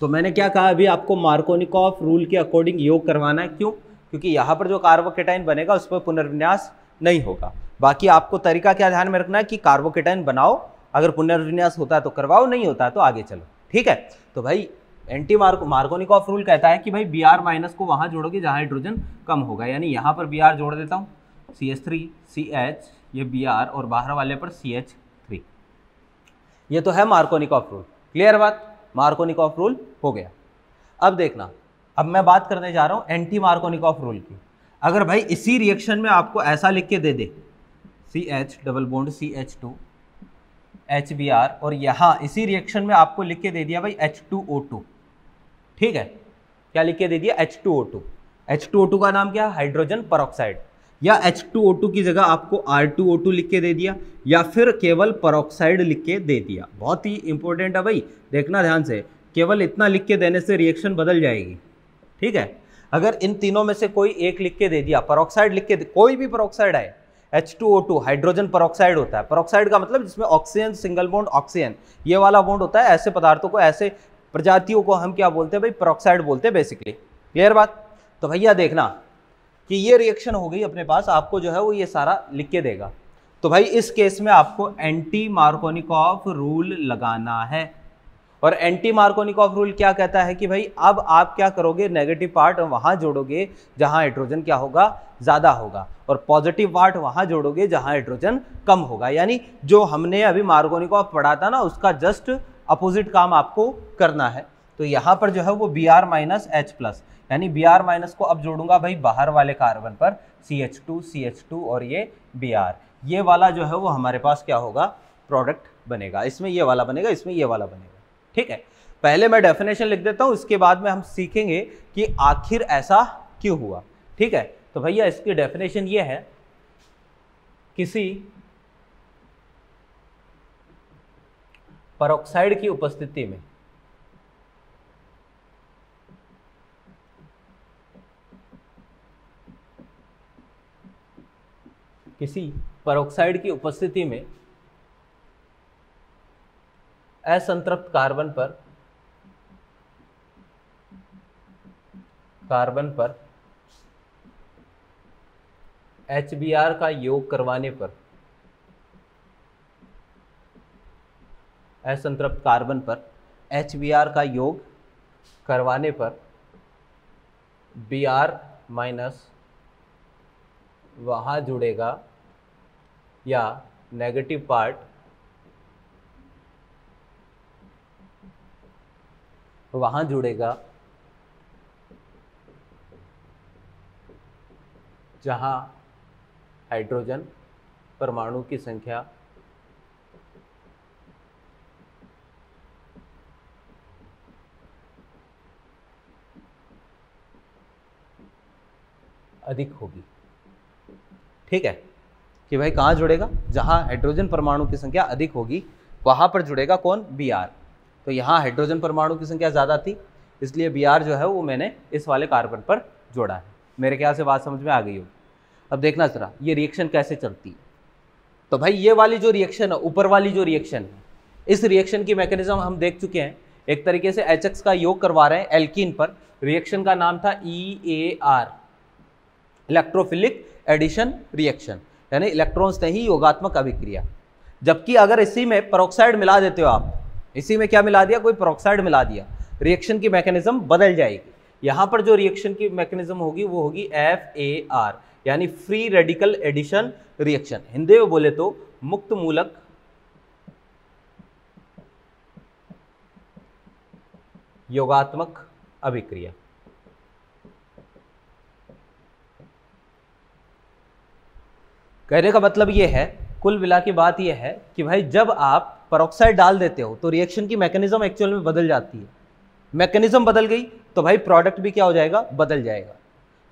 तो मैंने क्या कहा, अभी आपको मार्कोनिकॉफ रूल के अकॉर्डिंग योग करवाना है। क्यों? क्योंकि यहाँ पर जो कार्बोकेटाइन बनेगा उस पर पुनर्विन्यास नहीं होगा। बाकी आपको तरीका क्या ध्यान में रखना है कि कार्बोकेटाइन बनाओ, अगर पुनर्विन्यास होता है तो करवाओ, नहीं होता है तो आगे चलो, ठीक है। तो भाई एंटी मार्कोनिकॉफ रूल कहता है कि भाई Br माइनस को वहां जोड़ोगे जहां हाइड्रोजन कम होगा, यानी यहाँ पर Br जोड़ देता हूँ, CH3 CH, ये Br और बाहर वाले पर CH3। ये तो है मार्कोनिकॉफ रूल, क्लियर बात, मार्कोनिकॉफ रूल हो गया। अब देखना, अब मैं बात करने जा रहा हूँ एंटी मार्कोनिकॉफ रूल की। अगर भाई इसी रिएक्शन में आपको ऐसा लिख के दे दे, CH double bond CH2 HBr, और यहाँ इसी रिएक्शन में आपको लिख के दे दिया भाई H2O2, ठीक है, क्या लिख के दे दिया, H2O2। H2O2 का नाम क्या है, हाइड्रोजन परऑक्साइड, या H2O2 की जगह आपको R2O2 लिख के दे दिया, या फिर केवल परऑक्साइड लिख के दे दिया। बहुत ही इंपॉर्टेंट है भाई, देखना ध्यान से, केवल इतना लिख के देने से रिएक्शन बदल जाएगी, ठीक है। अगर इन तीनों में से कोई एक लिख के दे दिया, परऑक्साइड लिख के कोई भी परऑक्साइड आए, H2O2 हाइड्रोजन परऑक्साइड होता है। परऑक्साइड का मतलब जिसमें ऑक्सीजन सिंगल बॉन्ड ऑक्सीजन ये वाला बॉन्ड होता है, ऐसे पदार्थों को, ऐसे प्रजातियों को हम क्या बोलते हैं भाई, परऑक्साइड बोलते हैं बेसिकली, क्लियर बात। तो भैया देखना कि ये रिएक्शन हो गई अपने पास, आपको जो है वो ये सारा लिख के देगा। तो भाई इस केस में आपको एंटी मार्कोनिकॉफ रूल लगाना है, और एंटी मार्कोनिकॉफ रूल क्या कहता है कि भाई अब आप क्या करोगे, नेगेटिव पार्ट वहां जोड़ोगे जहां हाइड्रोजन क्या होगा, ज्यादा होगा, और पॉजिटिव पार्ट वहां जोड़ोगे जहां हाइड्रोजन कम होगा। यानी जो हमने अभी मार्कोनिकॉफ पढ़ा था ना, उसका जस्ट अपोजिट काम आपको करना है। तो यहाँ पर जो है वो Br माइनस H प्लस, यानी Br माइनस को अब जोड़ूंगा भाई बाहर वाले कार्बन पर, CH2 और ये Br, ये वाला जो है वो हमारे पास क्या होगा, प्रोडक्ट बनेगा। इसमें ये वाला बनेगा, इसमें ये वाला बनेगा, ठीक है। पहले मैं डेफिनेशन लिख देता हूं, इसके बाद में हम सीखेंगे कि आखिर ऐसा क्यों हुआ, ठीक है। तो भैया इसकी डेफिनेशन ये है, किसी परऑक्साइड की उपस्थिति में असंतृप्त कार्बन पर HBr का योग करवाने पर, असंतृप्त कार्बन पर HBr का योग करवाने पर Br माइनस वहां जुड़ेगा, या नेगेटिव पार्ट वहां जुड़ेगा जहां हाइड्रोजन परमाणु की संख्या अधिक होगी, ठीक है। कि भाई कहाँ जुड़ेगा, जहां हाइड्रोजन परमाणु की संख्या अधिक होगी वहां पर जुड़ेगा कौन, Br। तो यहाँ हाइड्रोजन परमाणु की संख्या ज़्यादा थी, इसलिए Br जो है वो मैंने इस वाले कार्बन पर जोड़ा है। मेरे ख्याल से बात समझ में आ गई होगी। अब देखना जरा ये रिएक्शन कैसे चलती है। तो भाई ये वाली जो रिएक्शन है, ऊपर वाली जो रिएक्शन है, इस रिएक्शन की मैकेनिज्म हम देख चुके हैं। एक तरीके से HX का योग करवा रहे हैं एल्कीन पर। रिएक्शन का नाम था EAR, इलेक्ट्रोफिलिक एडिशन रिएक्शन, यानी इलेक्ट्रॉन्स नहीं योगात्मक अभिक्रिया। जबकि अगर इसी में पेरोक्साइड मिला देते हो आप, इसी में क्या मिला दिया, कोई पेरोक्साइड मिला दिया, रिएक्शन की मैकेनिज्म बदल जाएगी। यहां पर जो रिएक्शन की मैकेनिज्म होगी वो होगी FAR, यानी free radical addition reaction. Hindi में बोले तो मुक्त मूलक योगात्मक अभिक्रिया। कहने का मतलब ये है, कुल मिला के बात ये है कि भाई जब आप पेरोक्साइड डाल देते हो तो रिएक्शन की मैकेनिज्म एक्चुअल में बदल जाती है। मैकेनिज्म बदल गई तो भाई प्रोडक्ट भी क्या हो जाएगा, बदल जाएगा।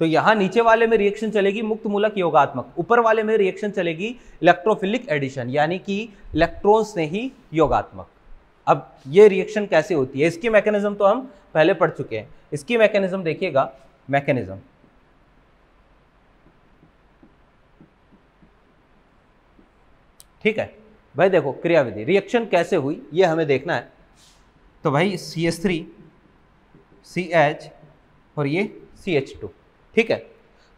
तो यहां नीचे वाले में रिएक्शन चलेगी मुक्त मूलक योगात्मक, ऊपर वाले में रिएक्शन चलेगी इलेक्ट्रोफिलिक एडिशन, यानी कि इलेक्ट्रॉन से ही योगात्मक। अब ये रिएक्शन कैसे होती है, इसकी मैकेनिज्म तो हम पहले पढ़ चुके हैं। इसकी मैकेनिज्म देखिएगा, मैकेनिज्म ठीक है भाई। देखो क्रियाविधि, रिएक्शन कैसे हुई ये हमें देखना है। तो भाई CH3 CH और ये CH2, ठीक है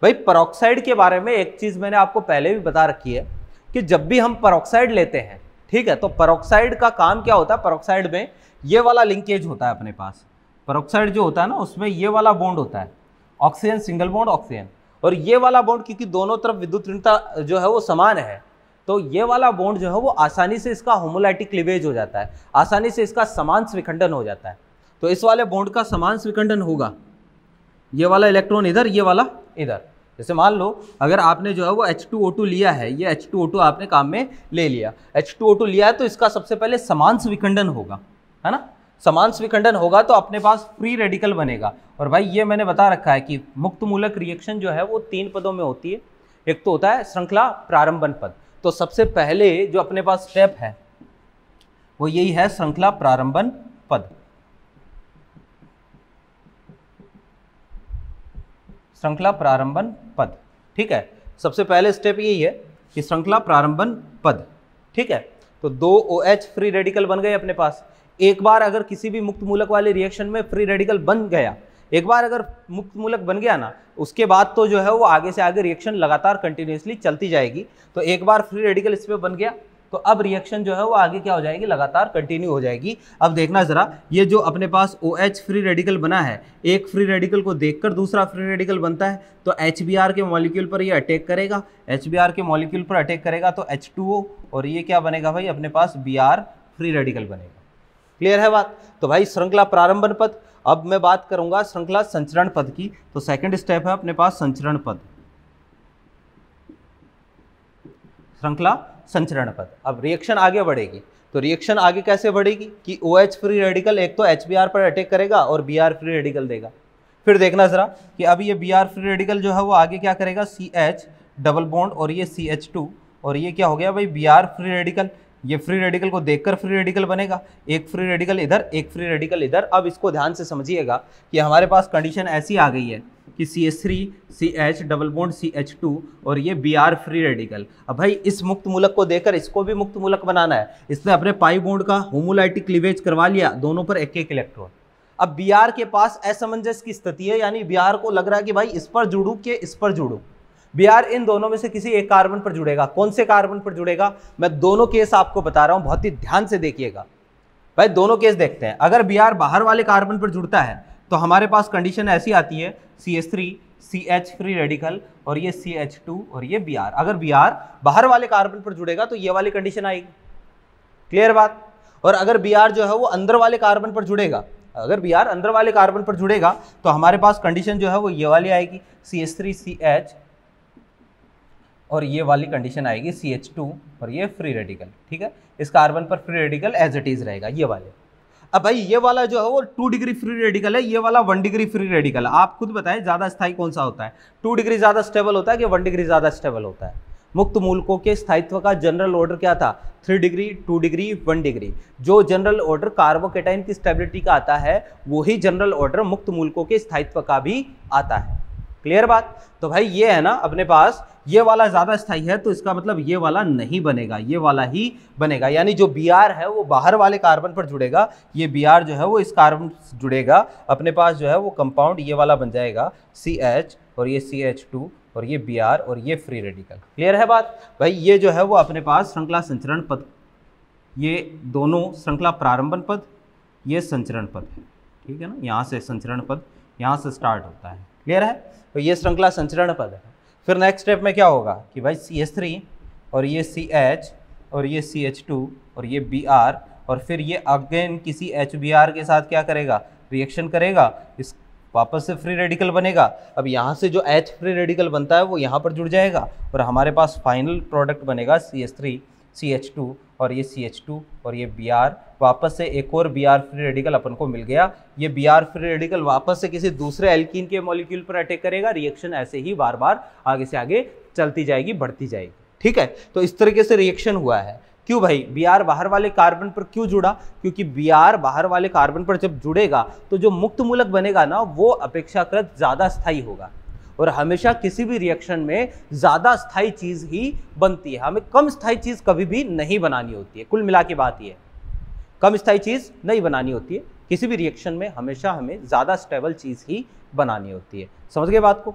भाई। पेरोक्साइड के बारे में एक चीज मैंने आपको पहले भी बता रखी है कि जब भी हम पेरोक्साइड लेते हैं, ठीक है, तो पेरोक्साइड का काम क्या होता है, पेरोक्साइड में ये वाला लिंकेज होता है अपने पास। पेरोक्साइड जो होता है ना, उसमें ये वाला बॉन्ड होता है, ऑक्सीजन सिंगल बॉन्ड ऑक्सीजन, और ये वाला बॉन्ड क्योंकि दोनों तरफ विद्युत ऋणता जो है वो समान है, तो ये वाला बॉन्ड जो है वो आसानी से इसका होमोलाइटिक क्लीवेज हो जाता है, आसानी से इसका समान स्विखंडन हो जाता है। तो इस वाले बॉन्ड का समान स्विखंडन होगा, ये वाला इलेक्ट्रॉन इधर, ये वाला इधर। जैसे मान लो अगर आपने जो है वो H2O2 लिया है, ये H2O2 आपने काम में ले लिया, H2O2 लिया है तो इसका सबसे पहले समान स्विखंडन होगा, है ना। समान स्विखंडन होगा तो अपने पास फ्री रेडिकल बनेगा। और भाई ये मैंने बता रखा है कि मुक्त मूलक रिएक्शन जो है वो 3 पदों में होती है। एक तो होता है श्रृंखला प्रारंभन पद, तो सबसे पहले जो अपने पास स्टेप है वो यही है, श्रृंखला प्रारंभन पद। श्रृंखला प्रारंभन पद, ठीक है। सबसे पहले स्टेप यही है कि श्रृंखला प्रारंभन पद, ठीक है। तो 2 OH फ्री रेडिकल बन गए अपने पास। एक बार अगर किसी भी मुक्त मूलक वाले रिएक्शन में फ्री रेडिकल बन गया, एक बार अगर मुक्त मूलक बन गया ना, उसके बाद तो जो है वो आगे से आगे रिएक्शन लगातार कंटिन्यूसली चलती जाएगी। तो एक बार फ्री रेडिकल इस पे बन गया तो अब रिएक्शन जो है वो आगे क्या हो जाएगी, लगातार कंटिन्यू हो जाएगी। अब देखना जरा, ये जो अपने पास OH फ्री रेडिकल बना है, एक फ्री रेडिकल को देखकर दूसरा फ्री रेडिकल बनता है, तो HBr के मॉलिक्यूल पर ये अटैक करेगा, HBr के मॉलिक्यूल पर अटैक करेगा तो H2O, और ये क्या बनेगा भाई, अपने पास Br फ्री रेडिकल बनेगा। क्लियर है बात। तो भाई श्रृंखला प्रारंभन पद। अब मैं बात करूंगा श्रृंखला संचरण पद की। तो सेकंड स्टेप है अपने पास संचरण पद, श्रृंखला संचरण पद। अब रिएक्शन आगे बढ़ेगी, तो रिएक्शन आगे कैसे बढ़ेगी कि OH फ्री रेडिकल एक तो HBr पर अटैक करेगा और Br फ्री रेडिकल देगा। फिर देखना जरा कि अब ये Br फ्री रेडिकल जो है वो आगे क्या करेगा, CH डबल बॉन्ड और ये CH2, और ये क्या हो गया भाई, Br फ्री रेडिकल। ये फ्री रेडिकल को देखकर फ्री रेडिकल बनेगा, एक फ्री रेडिकल इधर, एक फ्री रेडिकल इधर। अब इसको ध्यान से समझिएगा कि हमारे पास कंडीशन ऐसी आ गई है कि CH3 CH double bond CH2 और ये Br फ्री रेडिकल। अब भाई इस मुक्त मूलक को देकर इसको भी मुक्त मूलक बनाना है। इसने अपने पाई बॉन्ड का होमोलाइटिक क्लीवेज करवा लिया, दोनों पर एक एक इलेक्ट्रॉन। अब Br के पास असमंजस की स्थिति है, यानी Br को लग रहा है कि भाई इस पर जुड़ू कि इस पर जुड़ू। Br इन दोनों में से किसी एक कार्बन पर जुड़ेगा। कौन से कार्बन पर जुड़ेगा, मैं दोनों केस आपको बता रहा हूं, बहुत ही ध्यान से देखिएगा भाई। दोनों केस देखते हैं। अगर Br बाहर वाले कार्बन पर जुड़ता है तो हमारे पास कंडीशन ऐसी आती है, CH3 CH फ्री रेडिकल और ये CH2 और ये Br। अगर Br बाहर वाले कार्बन पर जुड़ेगा तो ये वाली कंडीशन आएगी। क्लियर बात। और अगर Br जो है वो अंदर वाले कार्बन पर जुड़ेगा, अगर Br अंदर वाले कार्बन पर जुड़ेगा तो हमारे पास कंडीशन जो है वो ये वाली आएगी, CH3 CH और ये वाली कंडीशन आएगी CH2 और ये फ्री रेडिकल। ठीक है, इस कार्बन पर free radical as it is रहेगा, ये वाले। अब भाई ये वाला जो है वो 2 डिग्री फ्री रेडिकल है, ये वाला 1 डिग्री फ्री रेडिकल है। आप खुद बताएं ज्यादा स्थायी कौन सा होता है, 2 डिग्री ज्यादा स्टेबल होता है कि 1 डिग्री ज्यादा स्टेबल होता है। मुक्त मूलकों के स्थायित्व का जनरल ऑर्डर क्या था, 3 डिग्री 2 डिग्री 1 डिग्री। जो जनरल ऑर्डर कार्बोकेटाइन की स्टेबिलिटी का आता है वही जनरल ऑर्डर मुक्त मूलकों के स्थायित्व का भी आता है। क्लियर बात। तो भाई ये है ना अपने पास, ये वाला ज्यादा स्थायी है तो इसका मतलब ये वाला नहीं बनेगा, ये वाला ही बनेगा। यानी जो Br है वो बाहर वाले कार्बन पर जुड़ेगा, ये Br जो है वो इस कार्बन से जुड़ेगा, अपने पास जो है वो कंपाउंड ये वाला बन जाएगा CH और ये CH2 और ये Br और ये फ्री रेडिकल। क्लियर है बात भाई। ये जो है वो अपने पास श्रृंखला संचरण पद, ये दोनों श्रृंखला प्रारंभन पद, ये संचरण पद है। ठीक है ना, यहाँ से संचरण पद यहाँ से स्टार्ट होता है। क्लियर है, तो ये श्रृंखला संचरण पद है। फिर नेक्स्ट स्टेप में क्या होगा कि भाई CH3 और ये CH और ये CH2 और ये Br और फिर ये अगेन किसी HBr के साथ क्या करेगा, रिएक्शन करेगा, इस वापस से फ्री रेडिकल बनेगा। अब यहाँ से जो H फ्री रेडिकल बनता है वो यहाँ पर जुड़ जाएगा और हमारे पास फाइनल प्रोडक्ट बनेगा CH3 CH2 और ये CH2 और ये Br, वापस से एक और Br फ्री रेडिकल अपन को मिल गया। ये Br फ्री रेडिकल वापस से किसी दूसरे एल्कीन के मॉलिक्यूल पर अटैक करेगा, रिएक्शन ऐसे ही बार बार आगे से आगे चलती जाएगी, बढ़ती जाएगी। ठीक है, तो इस तरीके से रिएक्शन हुआ है। क्यों भाई? Br बाहर वाले कार्बन पर क्यों जुड़ा? क्योंकि Br बाहर वाले कार्बन पर जब जुड़ेगा तो जो मुक्त मूलक बनेगा ना वो अपेक्षाकृत ज्यादा स्थायी होगा, और हमेशा किसी भी रिएक्शन में ज्यादा स्थायी चीज ही बनती है, हमें कम स्थायी चीज कभी भी नहीं बनानी होती है। कुल मिला के बात यह है, कम स्थायी चीज नहीं बनानी होती है किसी भी रिएक्शन में, हमेशा हमें ज्यादा स्टेबल चीज ही बनानी होती है। समझ गए बात को?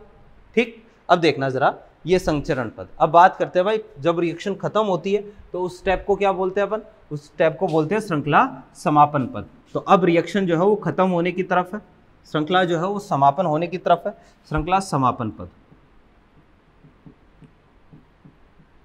ठीक, अब देखना जरा ये संचरण पद। अब बात करते हैं भाई, जब रिएक्शन खत्म होती है तो उस स्टेप को क्या बोलते हैं अपन? उस स्टेप को बोलते हैं श्रृंखला समापन पद। तो अब रिएक्शन जो है वो खत्म होने की तरफ है, श्रृंखला जो है वो समापन होने की तरफ है, श्रृंखला समापन पद।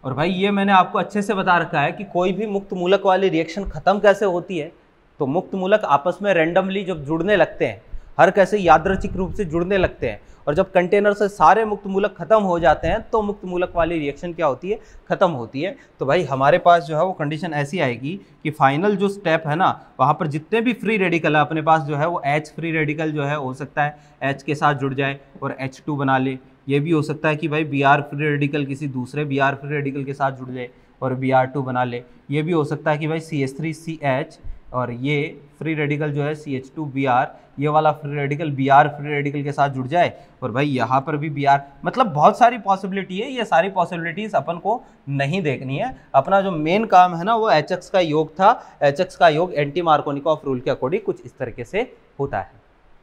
और भाई ये मैंने आपको अच्छे से बता रखा है कि कोई भी मुक्त मूलक वाली रिएक्शन खत्म कैसे होती है। तो मुक्त मूलक आपस में रैंडमली जब जुड़ने लगते हैं, हर कैसे यादृच्छिक रूप से जुड़ने लगते हैं, और जब कंटेनर से सारे मुक्त मूलक खत्म हो जाते हैं तो मुक्त मूलक वाली रिएक्शन क्या होती है? खत्म होती है। तो भाई हमारे पास जो है वो कंडीशन ऐसी आएगी कि फाइनल जो स्टेप है ना, वहाँ पर जितने भी फ्री रेडिकल है अपने पास जो है वो H फ्री रेडिकल जो है हो सकता है H के साथ जुड़ जाए और H2 बना ले। ये भी हो सकता है कि भाई Br फ्री रेडिकल किसी दूसरे Br फ्री रेडिकल के साथ जुड़ जाए और Br2 बना ले। ये भी हो सकता है कि भाई CH3CH और ये फ्री रेडिकल जो है CH2Br, ये वाला free radical Br free radical के साथ जुड़ जाए और भाई यहाँ पर भी Br। मतलब बहुत सारी पॉसिबिलिटी है, ये सारी पॉसिबिलिटीज अपन को नहीं देखनी है। अपना जो मेन काम है ना वो HX का योग था। HX का योग एंटी मार्कोनिकॉफ रूल के अकॉर्डिंग कुछ इस तरीके से होता है।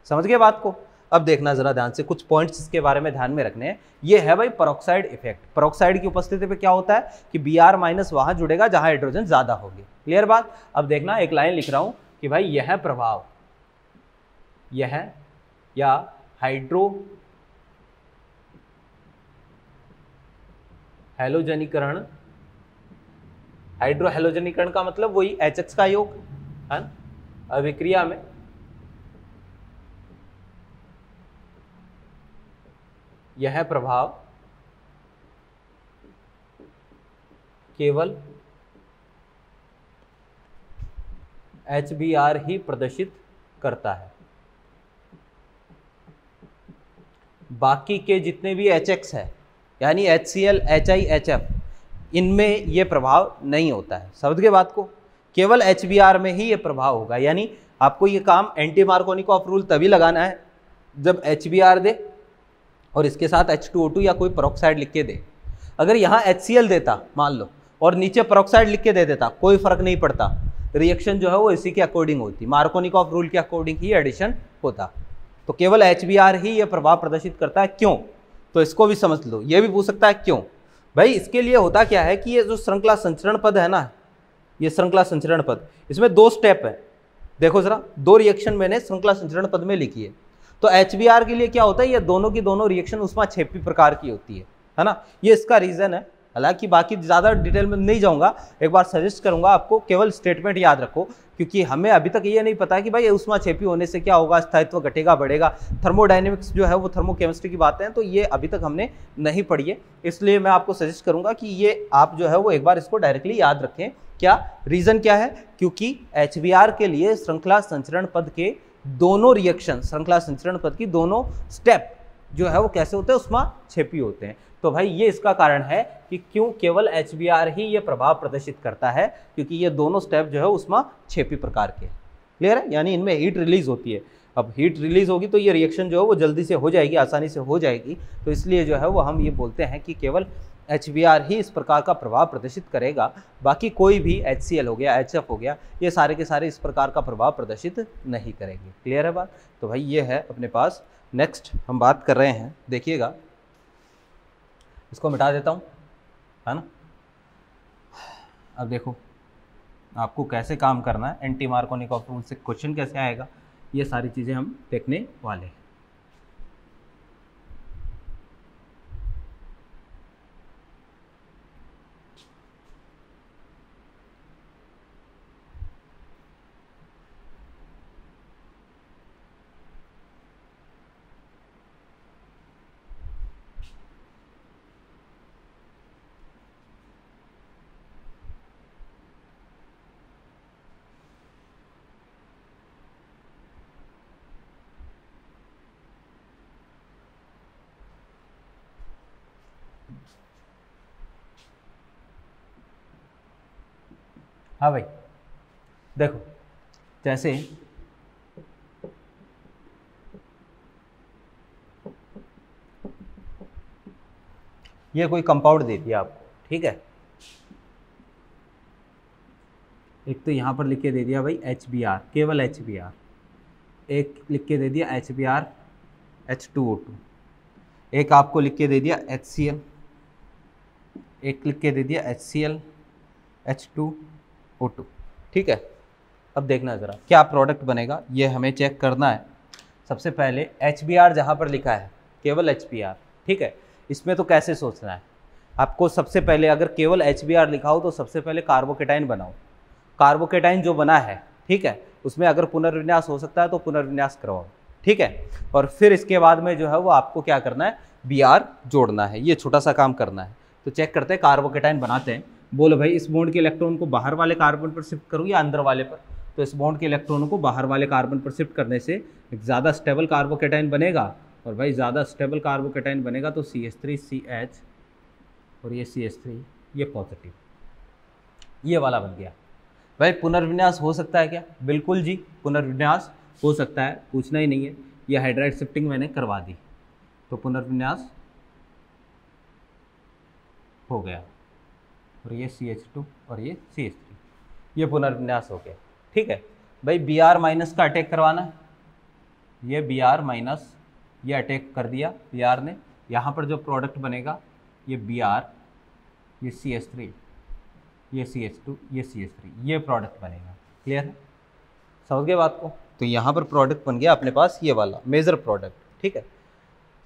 समझ गए बात को? अब देखना जरा ध्यान से, कुछ पॉइंट्स इसके बारे में ध्यान में रखने हैं। ये है भाई पेरोक्साइड इफेक्ट। पेरोक्साइड की उपस्थिति पे क्या होता है कि Br माइनस वहां जुड़ेगा जहां हाइड्रोजन ज्यादा होगी। क्लियर बात? अब देखना, एक लाइन लिख रहा हूं कि भाई यह प्रभाव, यह या हैलोजनीकरण, हाइड्रो हैलोजनीकरण का मतलब वही HX का योग है ना, अभिक्रिया में यह प्रभाव केवल HBr ही प्रदर्शित करता है, बाकी के जितने भी HX है यानी HCl, HI, HF, इनमें यह प्रभाव नहीं होता है। समझ गए बात को? केवल HBr में ही यह प्रभाव होगा। यानी आपको यह काम एंटी मार्कोनिकॉफ रूल तभी लगाना है जब HBr दे और इसके साथ H2O2 या कोई पेरोक्साइड लिख के दे। अगर यहाँ HCl देता मान लो और नीचे पेरोक्साइड लिख के दे देता, कोई फर्क नहीं पड़ता, रिएक्शन जो है वो इसी के अकॉर्डिंग होती, मार्कोनिकॉफ रूल के अकॉर्डिंग ही एडिशन होता। तो केवल HBr ही यह प्रभाव प्रदर्शित करता है। क्यों? तो इसको भी समझ लो। ये भी पूछ सकता है क्यों भाई। इसके लिए होता क्या है कि ये जो श्रृंखला संचरण पद है ना, ये श्रृंखला संचरण पद, इसमें दो स्टेप है। देखो जरा, दो रिएक्शन मैंने श्रृंखला संचरण पद में लिखी है। तो HBr के लिए क्या होता है, ये दोनों की दोनों रिएक्शन ऊष्माक्षेपी प्रकार की होती है ना। ये इसका रीजन है। हालांकि बाकी ज़्यादा डिटेल में नहीं जाऊंगा, एक बार सजेस्ट करूंगा आपको, केवल स्टेटमेंट याद रखो, क्योंकि हमें अभी तक ये नहीं पता कि भाई ऊष्माक्षेपी होने से क्या होगा, स्थायित्व घटेगा बढ़ेगा। थर्मोडायनेमिक्स जो है वो थर्मोकेमिस्ट्री की बातें हैं, तो ये अभी तक हमने नहीं पढ़ी है। इसलिए मैं आपको सजेस्ट करूंगा कि ये आप जो है वो एक बार इसको डायरेक्टली याद रखें। क्या रीजन क्या है? क्योंकि HBr के लिए श्रृंखला संचरण पद के दोनों रिएक्शन, श्रृंखला संचरण पद की दोनों स्टेप जो है वो कैसे होते हैं, ऊष्माक्षेपी होते हैं। तो भाई ये इसका कारण है कि क्यों केवल HBr ही ये प्रभाव प्रदर्शित करता है, क्योंकि ये दोनों स्टेप जो है ऊष्माक्षेपी प्रकार के। क्लियर है? यानी इनमें हीट रिलीज होती है। अब हीट रिलीज होगी तो ये रिएक्शन जो है वो जल्दी से हो जाएगी, आसानी से हो जाएगी। तो इसलिए जो है वो हम ये बोलते हैं कि केवल HBr ही इस प्रकार का प्रभाव प्रदर्शित करेगा, बाकी कोई भी HCl हो गया, HF हो गया, ये सारे के सारे इस प्रकार का प्रभाव प्रदर्शित नहीं करेंगे। क्लियर है बात? तो भाई ये है अपने पास। नेक्स्ट हम बात कर रहे हैं, देखिएगा, इसको मिटा देता हूँ, है ना। अब देखो आपको कैसे काम करना है, एंटी मार्कोनिकॉफ रूल से क्वेश्चन कैसे आएगा, ये सारी चीज़ें हम देखने वाले हैं। हाँ भाई देखो, जैसे ये कोई कंपाउंड दे दिया आपको, ठीक है, एक तो यहाँ पर लिख के दे दिया भाई HBr, केवल HBr, एक लिख के दे दिया HBr H2O2, एक आपको लिख के दे दिया HCl, एक लिख के दे दिया HCl H2O2, ठीक है। अब देखना ज़रा क्या प्रोडक्ट बनेगा, ये हमें चेक करना है। सबसे पहले HBr जहाँ पर लिखा है केवल HBr, ठीक है, इसमें तो कैसे सोचना है आपको, सबसे पहले अगर केवल HBr लिखा हो तो सबसे पहले कार्बोकेटाइन बनाओ, कार्बोकेटाइन जो बना है, ठीक है, उसमें अगर पुनर्विन्यास हो सकता है तो पुनर्विन्यास करवाओ, ठीक है, और फिर इसके बाद में जो है वो आपको क्या करना है, Br जोड़ना है, ये छोटा सा काम करना है। तो चेक करते हैं, कार्बोकेटाइन बनाते हैं। बोलो भाई इस बॉन्ड के इलेक्ट्रॉन को बाहर वाले कार्बन पर शिफ्ट करूँ या अंदर वाले पर, तो इस बॉन्ड के इलेक्ट्रॉनों को बाहर वाले कार्बन पर शिफ्ट करने से एक ज़्यादा स्टेबल कार्बोकेटाइन बनेगा, और भाई ज़्यादा स्टेबल कार्बोकेटाइन बनेगा तो CH3CH और ये CH3, ये पॉजिटिव, ये वाला बन गया। भाई पुनर्विन्यास हो सकता है क्या, बिल्कुल जी पुनर्विन्यास हो सकता है, पूछना ही नहीं है, ये हाइड्राइड शिफ्टिंग मैंने करवा दी तो पुनर्विन्यास हो गया, और ये CH2 और ये CH3, ये पुनर्विन्यास हो गया, ठीक है। भाई Br माइनस का अटैक करवाना है, ये Br माइनस, ये अटैक कर दिया Br ने, यहाँ पर जो प्रोडक्ट बनेगा ये Br, ये CH3, ये CH2, ये CH3, ये प्रोडक्ट बनेगा। क्लियर है, समझ गए बात को। तो यहाँ पर प्रोडक्ट बन गया अपने पास ये वाला मेजर प्रोडक्ट, ठीक है।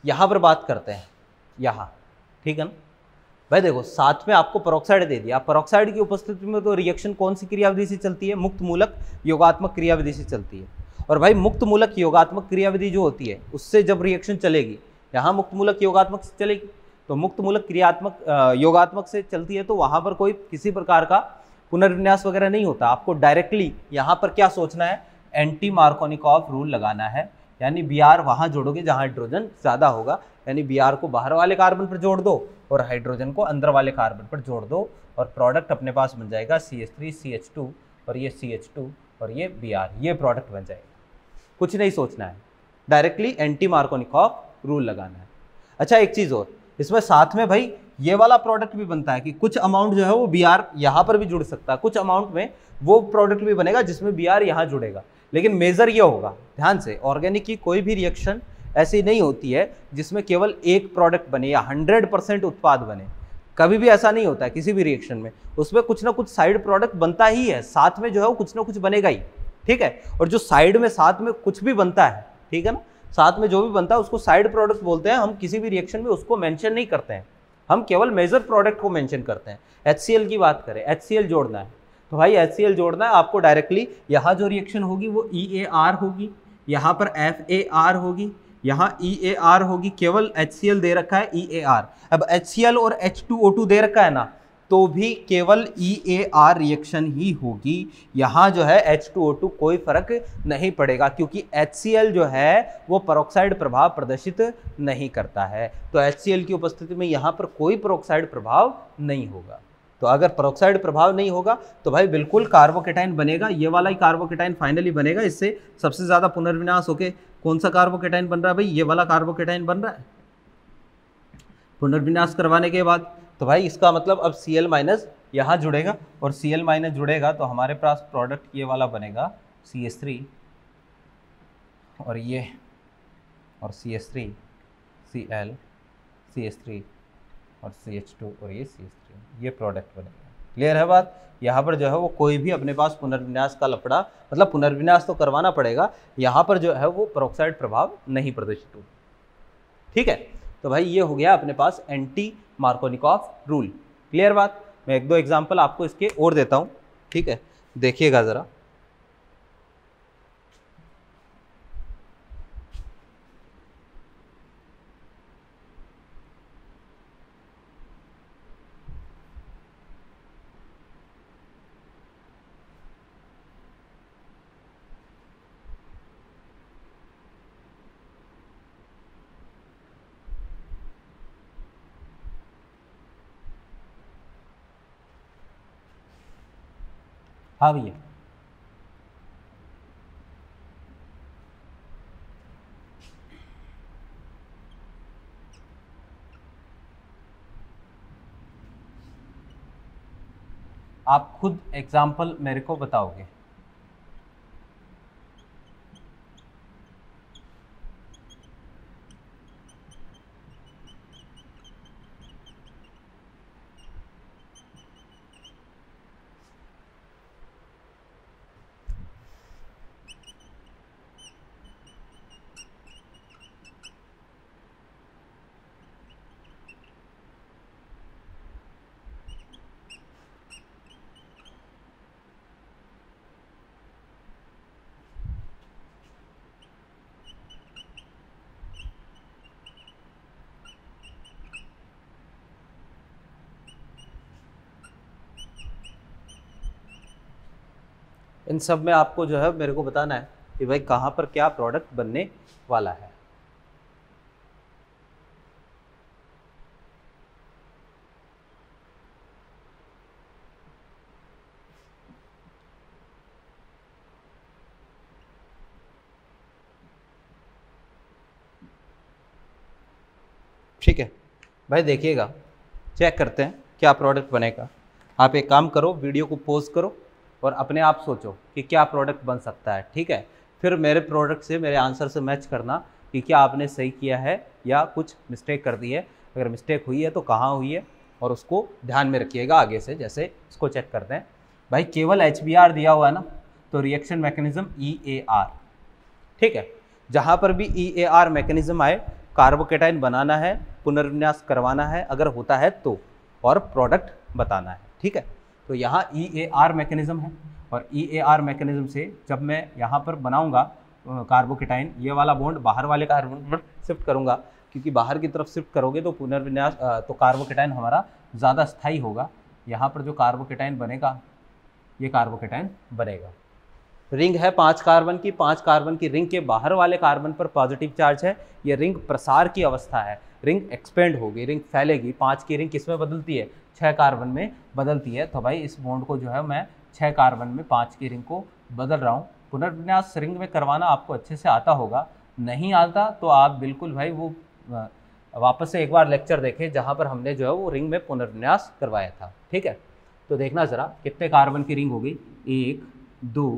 यहाँ पर बात करते हैं, यहाँ, ठीक है ना भाई, देखो साथ में आपको पेरोक्साइड दे दिया, पेरोक्साइड की उपस्थिति में तो रिएक्शन कौन सी क्रियाविधि से चलती है, मुक्त मूलक योगात्मक क्रियाविधि से चलती है। और भाई मुक्त मूलक योगात्मक क्रियाविधि जो होती है उससे जब रिएक्शन चलेगी, यहाँ मुक्त मूलक योगात्मक से चलेगी, तो मुक्त मूलक क्रियात्मक योगात्मक से चलती है, तो वहाँ पर कोई किसी प्रकार का पुनर्विन्यास वगैरह नहीं होता। आपको डायरेक्टली यहाँ पर क्या सोचना है, एंटी मार्कोनिकॉफ रूल लगाना है, यानी Br वहाँ जोड़ोगे जहाँ हाइड्रोजन ज़्यादा होगा, यानी Br को बाहर वाले कार्बन पर जोड़ दो और हाइड्रोजन को अंदर वाले कार्बन पर जोड़ दो, और प्रोडक्ट अपने पास बन जाएगा CH3 CH2 और ये CH2 और ये Br, ये प्रोडक्ट बन जाएगा। कुछ नहीं सोचना है, डायरेक्टली एंटी मार्कोनिकॉफ रूल लगाना है। अच्छा एक चीज़ और, इसमें साथ में भाई ये वाला प्रोडक्ट भी बनता है कि कुछ अमाउंट जो है वो Br यहाँ पर भी जुड़ सकता है, कुछ अमाउंट में वो प्रोडक्ट भी बनेगा जिसमें Br यहाँ जुड़ेगा। लेकिन मेजर ये होगा, ध्यान से, ऑर्गेनिक की कोई भी रिएक्शन ऐसी नहीं होती है जिसमें केवल एक प्रोडक्ट बने या 100% उत्पाद बने, कभी भी ऐसा नहीं होता है किसी भी रिएक्शन में, उसमें कुछ ना कुछ साइड प्रोडक्ट बनता ही है, साथ में जो है वो कुछ ना कुछ बनेगा ही, ठीक है। और जो साइड में साथ में कुछ भी बनता है, ठीक है ना, साथ में जो भी बनता है उसको साइड प्रोडक्ट बोलते हैं। हम किसी भी रिएक्शन में उसको मेंशन नहीं करते हैं, हम केवल मेजर प्रोडक्ट को मेंशन करते हैं। HCl की बात करें, HCl जोड़ना है तो भाई HCl जोड़ना है आपको डायरेक्टली, यहाँ जो रिएक्शन होगी वो EAR होगी, यहाँ पर FAR होगी, यहाँ EAR होगी, केवल HCl दे रखा है EAR। अब HCl और H2O2 दे रखा है ना, तो भी केवल EAR रिएक्शन ही होगी, यहाँ जो है H2O2 कोई फर्क नहीं पड़ेगा, क्योंकि HCl जो है वो पेरोक्साइड प्रभाव प्रदर्शित नहीं करता है। तो HCl की उपस्थिति में यहाँ पर कोई पेरोक्साइड प्रभाव नहीं होगा। तो अगर पेरोक्साइड प्रभाव नहीं होगा तो भाई बिल्कुल कार्बोकेटाइन बनेगा, ये वाला ही कार्बोकेटाइन फाइनली बनेगा। इससे सबसे ज़्यादा पुनर्विनाश होके कौन सा कार्बोकेटाइन बन रहा है भाई, ये वाला कार्बोकेटाइन बन रहा है पुनर्विनाश करवाने के बाद। तो भाई इसका मतलब अब Cl माइनस यहाँ जुड़ेगा, और Cl माइनस जुड़ेगा तो हमारे पास प्रोडक्ट ये वाला बनेगा CH3 और ये, और CH3 Cl CH3 और CH2 और ये CH3, ये प्रोडक्ट बनेगा। क्लियर है बात। यहाँ पर जो है वो कोई भी अपने पास पुनर्विन्यास का लफड़ा, मतलब पुनर्विन्यास तो करवाना पड़ेगा, यहाँ पर जो है वो पेरोक्साइड प्रभाव नहीं प्रदर्शित हो, ठीक है। तो भाई ये हो गया अपने पास एंटी मार्कोनिकॉफ रूल। क्लियर बात। मैं एक दो एग्जाम्पल आपको इसके और देता हूँ, ठीक है, देखिएगा ज़रा। हाँ भैया, आप खुद एग्जाम्पल मेरे को बताओगे। इन सब में आपको जो है मेरे को बताना है कि भाई कहाँ पर क्या प्रोडक्ट बनने वाला है। ठीक है भाई, देखिएगा, चेक करते हैं क्या प्रोडक्ट बनेगा। आप एक काम करो, वीडियो को पॉज करो और अपने आप सोचो कि क्या प्रोडक्ट बन सकता है। ठीक है, फिर मेरे प्रोडक्ट से, मेरे आंसर से मैच करना कि क्या आपने सही किया है या कुछ मिस्टेक कर दी है। अगर मिस्टेक हुई है तो कहाँ हुई है, और उसको ध्यान में रखिएगा आगे से। जैसे इसको चेक करते हैं भाई, केवल HBr दिया हुआ है ना, तो रिएक्शन मैकेनिज्म EAR। ठीक है, जहाँ पर भी EAR मैकेनिज्म आए, कार्बोकेटाइन बनाना है, पुनर्विन्यास करवाना है अगर होता है तो, और प्रोडक्ट बताना है। ठीक है, तो यहाँ EAR मैकेनिज्म है, और EAR मैकेनिज्म से जब मैं यहाँ पर बनाऊंगा कार्बोकेटाइन, ये वाला बॉन्ड बाहर वाले कार्बन पर शिफ्ट करूंगा, क्योंकि बाहर की तरफ शिफ्ट करोगे तो पुनर्विन्यास तो कार्बोकेटाइन हमारा ज़्यादा स्थायी होगा। यहाँ पर जो कार्बोकेटाइन बनेगा, ये कार्बोकेटाइन बनेगा। रिंग है 5 कार्बन की, 5 कार्बन की रिंग के बाहर वाले कार्बन पर पॉजिटिव चार्ज है। ये रिंग प्रसार की अवस्था है, रिंग एक्सपेंड होगी, रिंग फैलेगी। 5 की रिंग किस में बदलती है? 6 कार्बन में बदलती है। तो भाई इस बॉन्ड को जो है मैं 6 कार्बन में 5 की रिंग को बदल रहा हूँ। पुनर्विन्यास रिंग में करवाना आपको अच्छे से आता होगा, नहीं आता तो आप बिल्कुल भाई वो वापस से एक बार लेक्चर देखें जहाँ पर हमने जो है वो रिंग में पुनर्विन्यास करवाया था। ठीक है, तो देखना ज़रा कितने कार्बन की रिंग हो गई, 1 2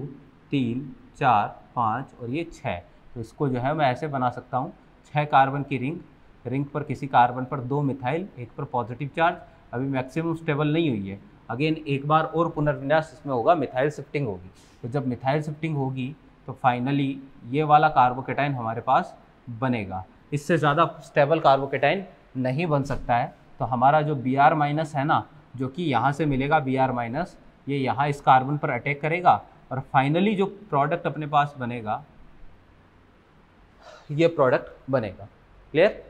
3 4 5 और ये 6। तो इसको जो है मैं ऐसे बना सकता हूँ, 6 कार्बन की रिंग, रिंग पर किसी कार्बन पर 2 मिथाइल, एक पर पॉजिटिव चार्ज। अभी मैक्सिमम स्टेबल नहीं हुई है, अगेन एक बार और पुनर्विन्यास इसमें होगा, मिथाइल शिफ्टिंग होगी। तो जब मिथाइल शिफ्टिंग होगी तो फाइनली ये वाला कार्बोकेटाइन हमारे पास बनेगा। इससे ज़्यादा स्टेबल कार्बोकेटाइन नहीं बन सकता है। तो हमारा जो Br माइनस है ना, जो कि यहाँ से मिलेगा Br माइनस, ये यहाँ इस कार्बन पर अटैक करेगा और फाइनली जो प्रोडक्ट अपने पास बनेगा, ये प्रोडक्ट बनेगा। क्लियर?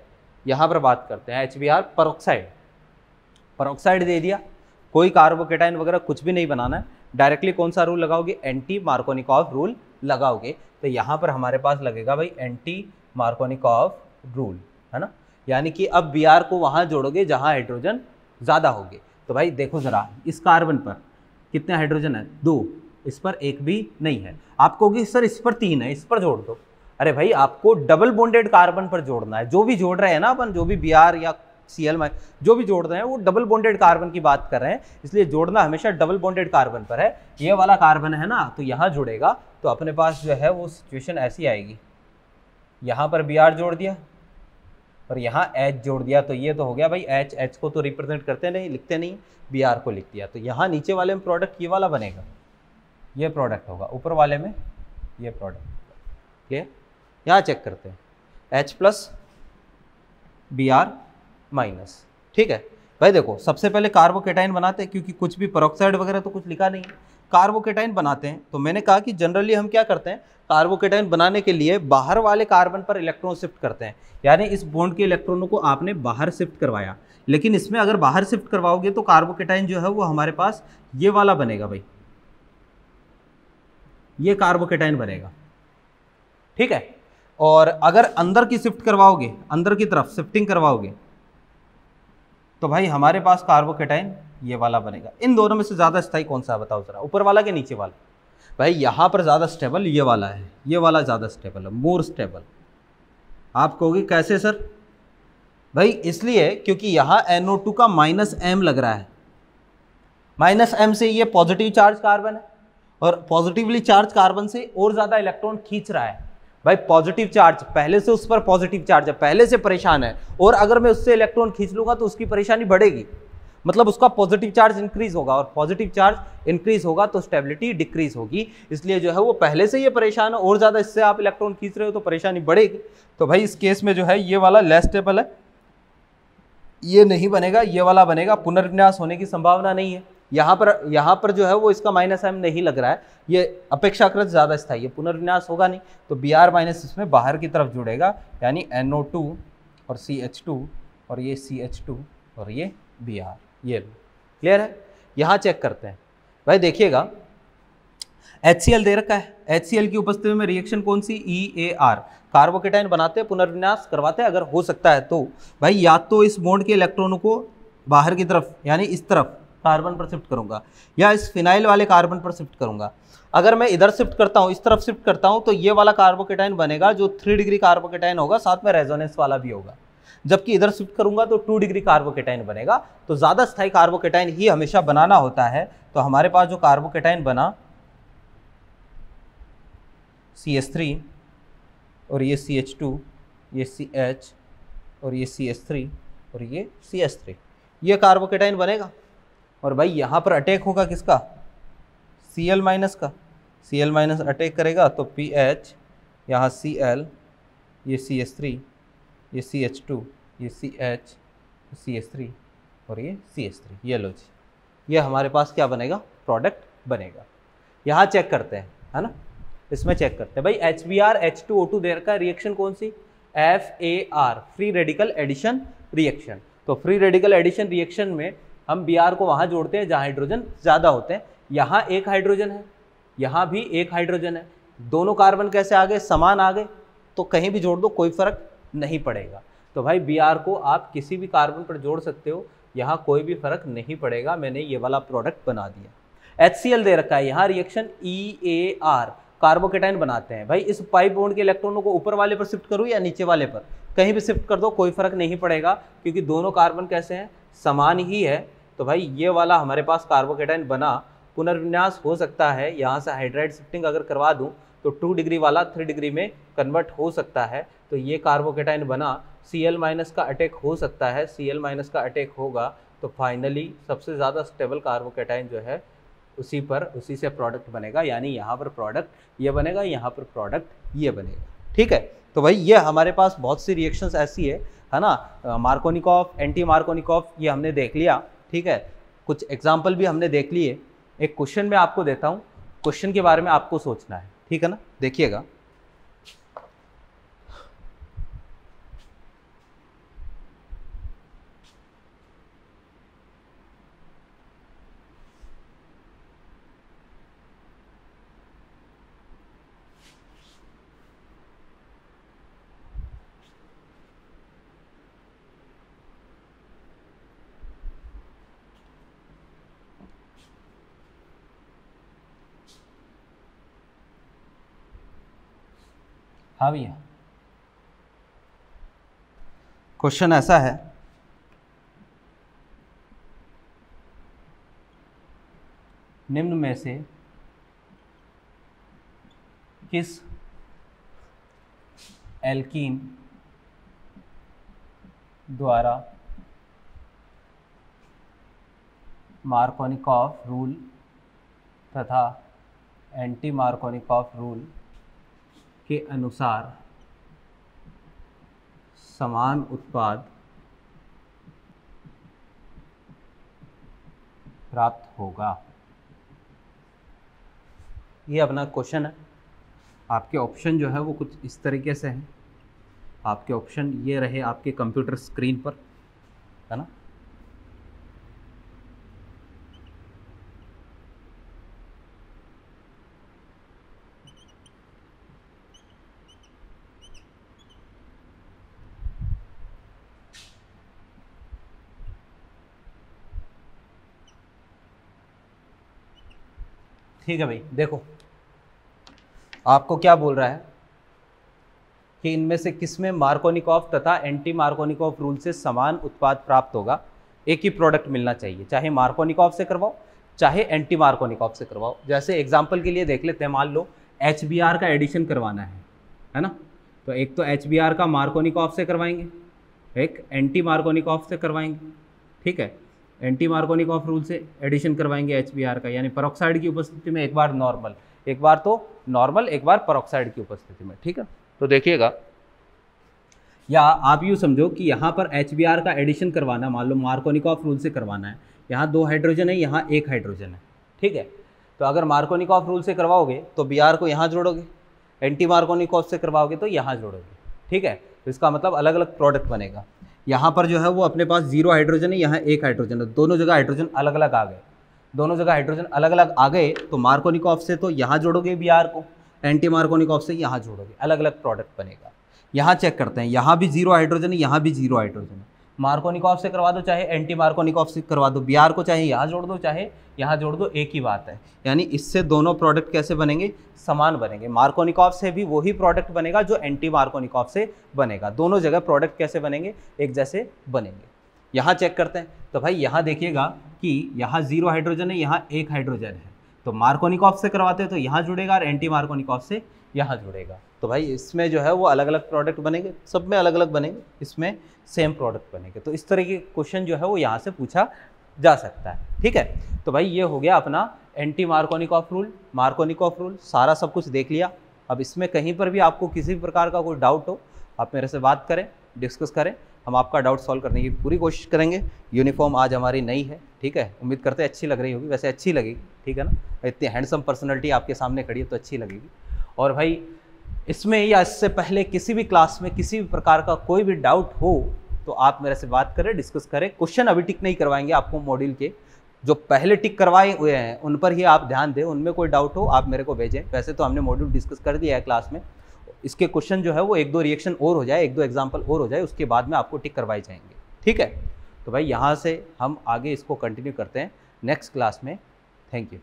यहाँ पर बात करते हैं HBr परऑक्साइड। परऑक्साइड दे दिया, कोई कार्बोकेटाइन वगैरह कुछ भी नहीं बनाना है, डायरेक्टली कौन सा रूल लगाओगे? एंटी मार्कोनिकॉफ रूल लगाओगे। तो यहाँ पर हमारे पास लगेगा भाई एंटी मार्कोनिकॉफ रूल, है ना। यानी कि अब Br को वहाँ जोड़ोगे जहाँ हाइड्रोजन ज़्यादा होगे। तो भाई देखो ज़रा, इस कार्बन पर कितने हाइड्रोजन है? 2, इस पर एक भी नहीं है। आप कहोगे सर इस पर 3 है, इस पर जोड़ दो। अरे भाई आपको डबल बॉन्डेड कार्बन पर जोड़ना है। जो भी जोड़ रहे हैं ना अपन, जो भी Br या Cl जो भी जोड़ रहे हैं वो डबल बॉन्डेड कार्बन की बात कर रहे हैं, इसलिए जोड़ना हमेशा डबल बॉन्डेड कार्बन पर है। ये वाला कार्बन है ना, तो यहाँ जुड़ेगा, तो अपने पास जो है वो सिचुएशन ऐसी आएगी, यहाँ पर Br जोड़ दिया और यहाँ H जोड़ दिया। तो ये तो हो गया भाई H को तो रिप्रेजेंट करते नहीं, लिखते नहीं, Br को लिख दिया। तो यहाँ नीचे वाले में प्रोडक्ट ये वाला बनेगा, ये प्रोडक्ट होगा, ऊपर वाले में ये प्रोडक्ट। क्लियर? यहाँ चेक करते हैं H प्लस Br माइनस। ठीक है भाई, देखो सबसे पहले कार्बोकेटाइन बनाते हैं, क्योंकि कुछ भी पेरोक्साइड वगैरह तो कुछ लिखा नहीं, कार्बोकेटाइन बनाते हैं। तो मैंने कहा कि जनरली हम क्या करते हैं, कार्बोकेटाइन बनाने के लिए बाहर वाले कार्बन पर इलेक्ट्रॉन शिफ्ट करते हैं। यानी इस बॉन्ड के इलेक्ट्रॉनों को आपने बाहर शिफ्ट करवाया, लेकिन इसमें अगर बाहर शिफ्ट करवाओगे तो कार्बोकेटाइन जो है वो हमारे पास ये वाला बनेगा भाई, ये कार्बोकेटाइन बनेगा। ठीक है, और अगर अंदर की शिफ्ट करवाओगे, अंदर की तरफ शिफ्टिंग करवाओगे, तो भाई हमारे पास कार्बोकेटाइन ये वाला बनेगा। इन दोनों में से ज़्यादा स्थायी कौन सा है बताओ ज़रा, ऊपर वाला कि नीचे वाला? भाई यहाँ पर ज़्यादा स्टेबल ये वाला है, ये वाला ज़्यादा स्टेबल है, मोर स्टेबल। आप कहोगे कैसे सर? भाई इसलिए क्योंकि यहाँ NO2 का -m लग रहा है, -m से ये पॉजिटिव चार्ज कार्बन है और पॉजिटिवली चार्ज कार्बन से और ज़्यादा इलेक्ट्रॉन खींच रहा है। भाई पॉजिटिव चार्ज पहले से उस पर पॉजिटिव चार्ज है, पहले से परेशान है, और अगर मैं उससे इलेक्ट्रॉन खींच लूंगा तो उसकी परेशानी बढ़ेगी, मतलब उसका पॉजिटिव चार्ज इंक्रीज होगा, और पॉजिटिव चार्ज इंक्रीज होगा तो स्टेबिलिटी डिक्रीज होगी। इसलिए जो है वो पहले से ये परेशान है और ज़्यादा इससे आप इलेक्ट्रॉन खींच रहे हो तो परेशानी बढ़ेगी। तो भाई इस केस में जो है ये वाला लेस स्टेबल है, ये नहीं बनेगा, ये वाला बनेगा। पुनर्विन्यास होने की संभावना नहीं है। यहाँ पर जो है वो इसका -m नहीं लग रहा है, ये अपेक्षाकृत ज़्यादा स्थायी है, पुनर्विन्यास होगा नहीं, तो Br- इसमें बाहर की तरफ जुड़ेगा, यानी NO2 और CH2 और ये CH2 और ये Br, ये क्लियर है। यहाँ चेक करते हैं भाई, देखिएगा HCl दे रखा है, HCl की उपस्थिति में रिएक्शन कौन सी? EAR, कार्बोकेटाइन बनाते हैं, पुनर्विन्यास करवाते हैं, अगर हो सकता है तो भाई या तो इस बॉन्ड के इलेक्ट्रॉनों को बाहर की तरफ यानी इस तरफ कार्बन पर शिफ्ट करूंगा, या इस फिनाइल वाले कार्बन पर शिफ्ट करूंगा। अगर मैं इधर शिफ्ट करता हूं, इस तरफ शिफ्ट करता हूं, तो ये वाला कार्बोकेटाइन बनेगा जो 3 डिग्री कार्बोकेटाइन होगा, साथ में रेजोनेंस वाला भी होगा। जबकि इधर शिफ्ट करूंगा तो 2 डिग्री कार्बोकेटाइन बनेगा। तो ज़्यादा स्थायी कार्बोकेटाइन ही हमेशा बनाना होता है। तो हमारे पास जो कार्बोकेटाइन बना CH3 और ये CH2, ये CH और ये CH3 और ये CH3, ये कार्बोकेटाइन बनेगा। और भाई यहाँ पर अटैक होगा किसका? Cl- का। Cl- अटैक करेगा तो PH, यहाँ Cl, ये CH3, ये CH2, ये CH, CH3 और ये CH3, ये लो जी, ये हमारे पास क्या बनेगा? प्रोडक्ट बनेगा। यहाँ चेक करते हैं, है ना, इसमें चेक करते हैं भाई। HBr H2O2 दे रखा है, रिएक्शन कौन सी? FAR, free radical addition reaction. तो फ्री रेडिकल एडिशन रिएक्शन में हम Br को वहाँ जोड़ते हैं जहाँ हाइड्रोजन ज़्यादा होते हैं। यहाँ एक हाइड्रोजन है, यहाँ भी एक हाइड्रोजन है, दोनों कार्बन कैसे आ गए? समान आ गए, तो कहीं भी जोड़ दो कोई फर्क नहीं पड़ेगा। तो भाई Br को आप किसी भी कार्बन पर जोड़ सकते हो, यहाँ कोई भी फर्क नहीं पड़ेगा। मैंने ये वाला प्रोडक्ट बना दिया। HCl दे रखा है, यहाँ रिएक्शन EAR, कार्बोकेटाइन बनाते हैं। भाई इस पाइप बॉन्ड के इलेक्ट्रॉनों को ऊपर वाले पर शिफ्ट करूँ या नीचे वाले पर? कहीं भी शिफ्ट कर दो कोई फर्क नहीं पड़ेगा, क्योंकि दोनों कार्बन कैसे हैं? समान ही है। तो भाई ये वाला हमारे पास कार्बोकेटाइन बना, पुनर्विन्यास हो सकता है, यहाँ से हाइड्राइड शिफ्टिंग अगर करवा दूँ तो 2 डिग्री वाला 3 डिग्री में कन्वर्ट हो सकता है। तो ये कार्बोकेटाइन बना, Cl- का अटैक हो सकता है, Cl- का अटैक होगा तो फाइनली सबसे ज़्यादा स्टेबल कार्बोकेटाइन जो है उसी से प्रोडक्ट बनेगा, यानी यहाँ पर प्रोडक्ट ये बनेगा, यहाँ पर प्रोडक्ट ये बनेगा। ठीक है, तो भाई ये हमारे पास बहुत सी रिएक्शंस ऐसी है ना। मार्कोनिकॉफ, एंटी मार्कोनिकॉफ, ये हमने देख लिया। ठीक है, कुछ एग्जाम्पल भी हमने देख लिए। एक क्वेश्चन मैं आपको देता हूँ, क्वेश्चन के बारे में आपको सोचना है, ठीक है ना। देखिएगा, हाँ भैया, क्वेश्चन ऐसा है, निम्न में से किस एल्कीन द्वारा मार्कोनिकॉफ रूल तथा एंटी मार्कोनिकॉफ रूल के अनुसार समान उत्पाद प्राप्त होगा? ये अपना क्वेश्चन है। आपके ऑप्शन जो है वो कुछ इस तरीके से हैं। आपके ऑप्शन ये रहे आपके कंप्यूटर स्क्रीन पर, है ना। ठीक है भाई, देखो आपको क्या बोल रहा है कि इनमें से किसमें मार्कोनिकॉफ तथा एंटी मार्कोनिकॉफ रूल से समान उत्पाद प्राप्त होगा, एक ही प्रोडक्ट मिलना चाहिए, चाहे मार्कोनिकॉफ से करवाओ चाहे एंटी मार्कोनिकॉफ से करवाओ। जैसे एग्जांपल के लिए देख लेते हैं, मान लो HBr का एडिशन करवाना है ना, तो एक तो HBr का मार्कोनिकॉफ से करवाएंगे, एक एंटी मार्कोनिकॉफ से करवाएंगे, ठीक है। एंटी मार्कोनिकॉफ रूल से एडिशन करवाएंगे HBr का, यानी पेरोक्साइड की उपस्थिति में एक बार नॉर्मल, एक बार तो नॉर्मल, एक बार पेरोक्साइड की उपस्थिति में, ठीक है। तो देखिएगा, या आप यूँ समझो कि यहाँ पर HBr का एडिशन करवाना, मान लो मार्कोनिकॉफ रूल से करवाना है, यहाँ 2 हाइड्रोजन है, यहाँ 1 हाइड्रोजन है, ठीक है। तो अगर मार्कोनिकॉफ रूल से करवाओगे तो Br को यहाँ जोड़ोगे, एंटी मार्कोनिकॉफ से करवाओगे तो यहाँ जोड़ोगे, ठीक है। तो इसका मतलब अलग अलग प्रोडक्ट बनेगा। यहाँ पर जो है वो अपने पास 0 हाइड्रोजन है, यहाँ 1 हाइड्रोजन है, दोनों जगह हाइड्रोजन अलग अलग आ गए, दोनों जगह हाइड्रोजन अलग अलग आ गए, तो मार्कोनिकॉफ से तो यहाँ जोड़ोगे Br को, एंटी मार्कोनिकॉफ से यहाँ जोड़ोगे, अलग अलग प्रोडक्ट बनेगा। यहाँ चेक करते हैं, यहाँ भी 0 हाइड्रोजन है, यहाँ भी 0 हाइड्रोजन है, मार्कोनिकॉफ से करवा दो चाहे एंटी मार्कोनिकॉफ से करवा दो, Br को चाहे यहाँ जोड़ दो चाहे यहाँ जोड़ दो, एक ही बात है। यानी इससे दोनों प्रोडक्ट कैसे बनेंगे, समान बनेंगे। मार्कोनिकॉफ से भी वही प्रोडक्ट बनेगा जो एंटी मार्कोनिकॉफ से बनेगा, दोनों जगह प्रोडक्ट कैसे बनेंगे, एक जैसे बनेंगे। यहाँ चेक करते हैं, तो भाई यहाँ देखिएगा कि यहाँ 0 हाइड्रोजन है, यहाँ 1 हाइड्रोजन है, तो मार्कोनिकॉफ से करवाते हैं तो यहाँ जुड़ेगा और एंटी मार्कोनिकॉफ से यहाँ जुड़ेगा। तो भाई इसमें जो है वो अलग अलग प्रोडक्ट बनेंगे, सब में अलग अलग बनेंगे, इसमें सेम प्रोडक्ट बनेंगे। तो इस तरह के क्वेश्चन जो है वो यहाँ से पूछा जा सकता है, ठीक है। तो भाई ये हो गया अपना anti Markovnikov rule, Markovnikov rule, सारा सब कुछ देख लिया। अब इसमें कहीं पर भी आपको किसी भी प्रकार का कोई डाउट हो, आप मेरे से बात करें, डिस्कस करें, हम आपका डाउट सॉल्व करने की पूरी कोशिश करेंगे। यूनिफॉर्म आज हमारी नई है, ठीक है, उम्मीद करते हैं अच्छी लग रही होगी, वैसे अच्छी लगेगी, ठीक है ना, इतनी हैंडसम पर्सनैलिटी आपके सामने खड़ी है तो अच्छी लगेगी। और भाई इसमें या इससे पहले किसी भी क्लास में किसी भी प्रकार का कोई भी डाउट हो तो आप मेरे से बात करें, डिस्कस करें। क्वेश्चन अभी टिक नहीं करवाएंगे आपको, मॉड्यूल के जो पहले टिक करवाए हुए हैं उन पर ही आप ध्यान दें, उनमें कोई डाउट हो आप मेरे को भेजें। वैसे तो हमने मॉड्यूल डिस्कस कर दिया है क्लास में, इसके क्वेश्चन जो है वो 1-2 रिएक्शन और हो जाए, 1-2 एग्जाम्पल और हो जाए, उसके बाद में आपको टिक करवाए जाएंगे, ठीक है। तो भाई यहाँ से हम आगे इसको कंटिन्यू करते हैं नेक्स्ट क्लास में। Thank you.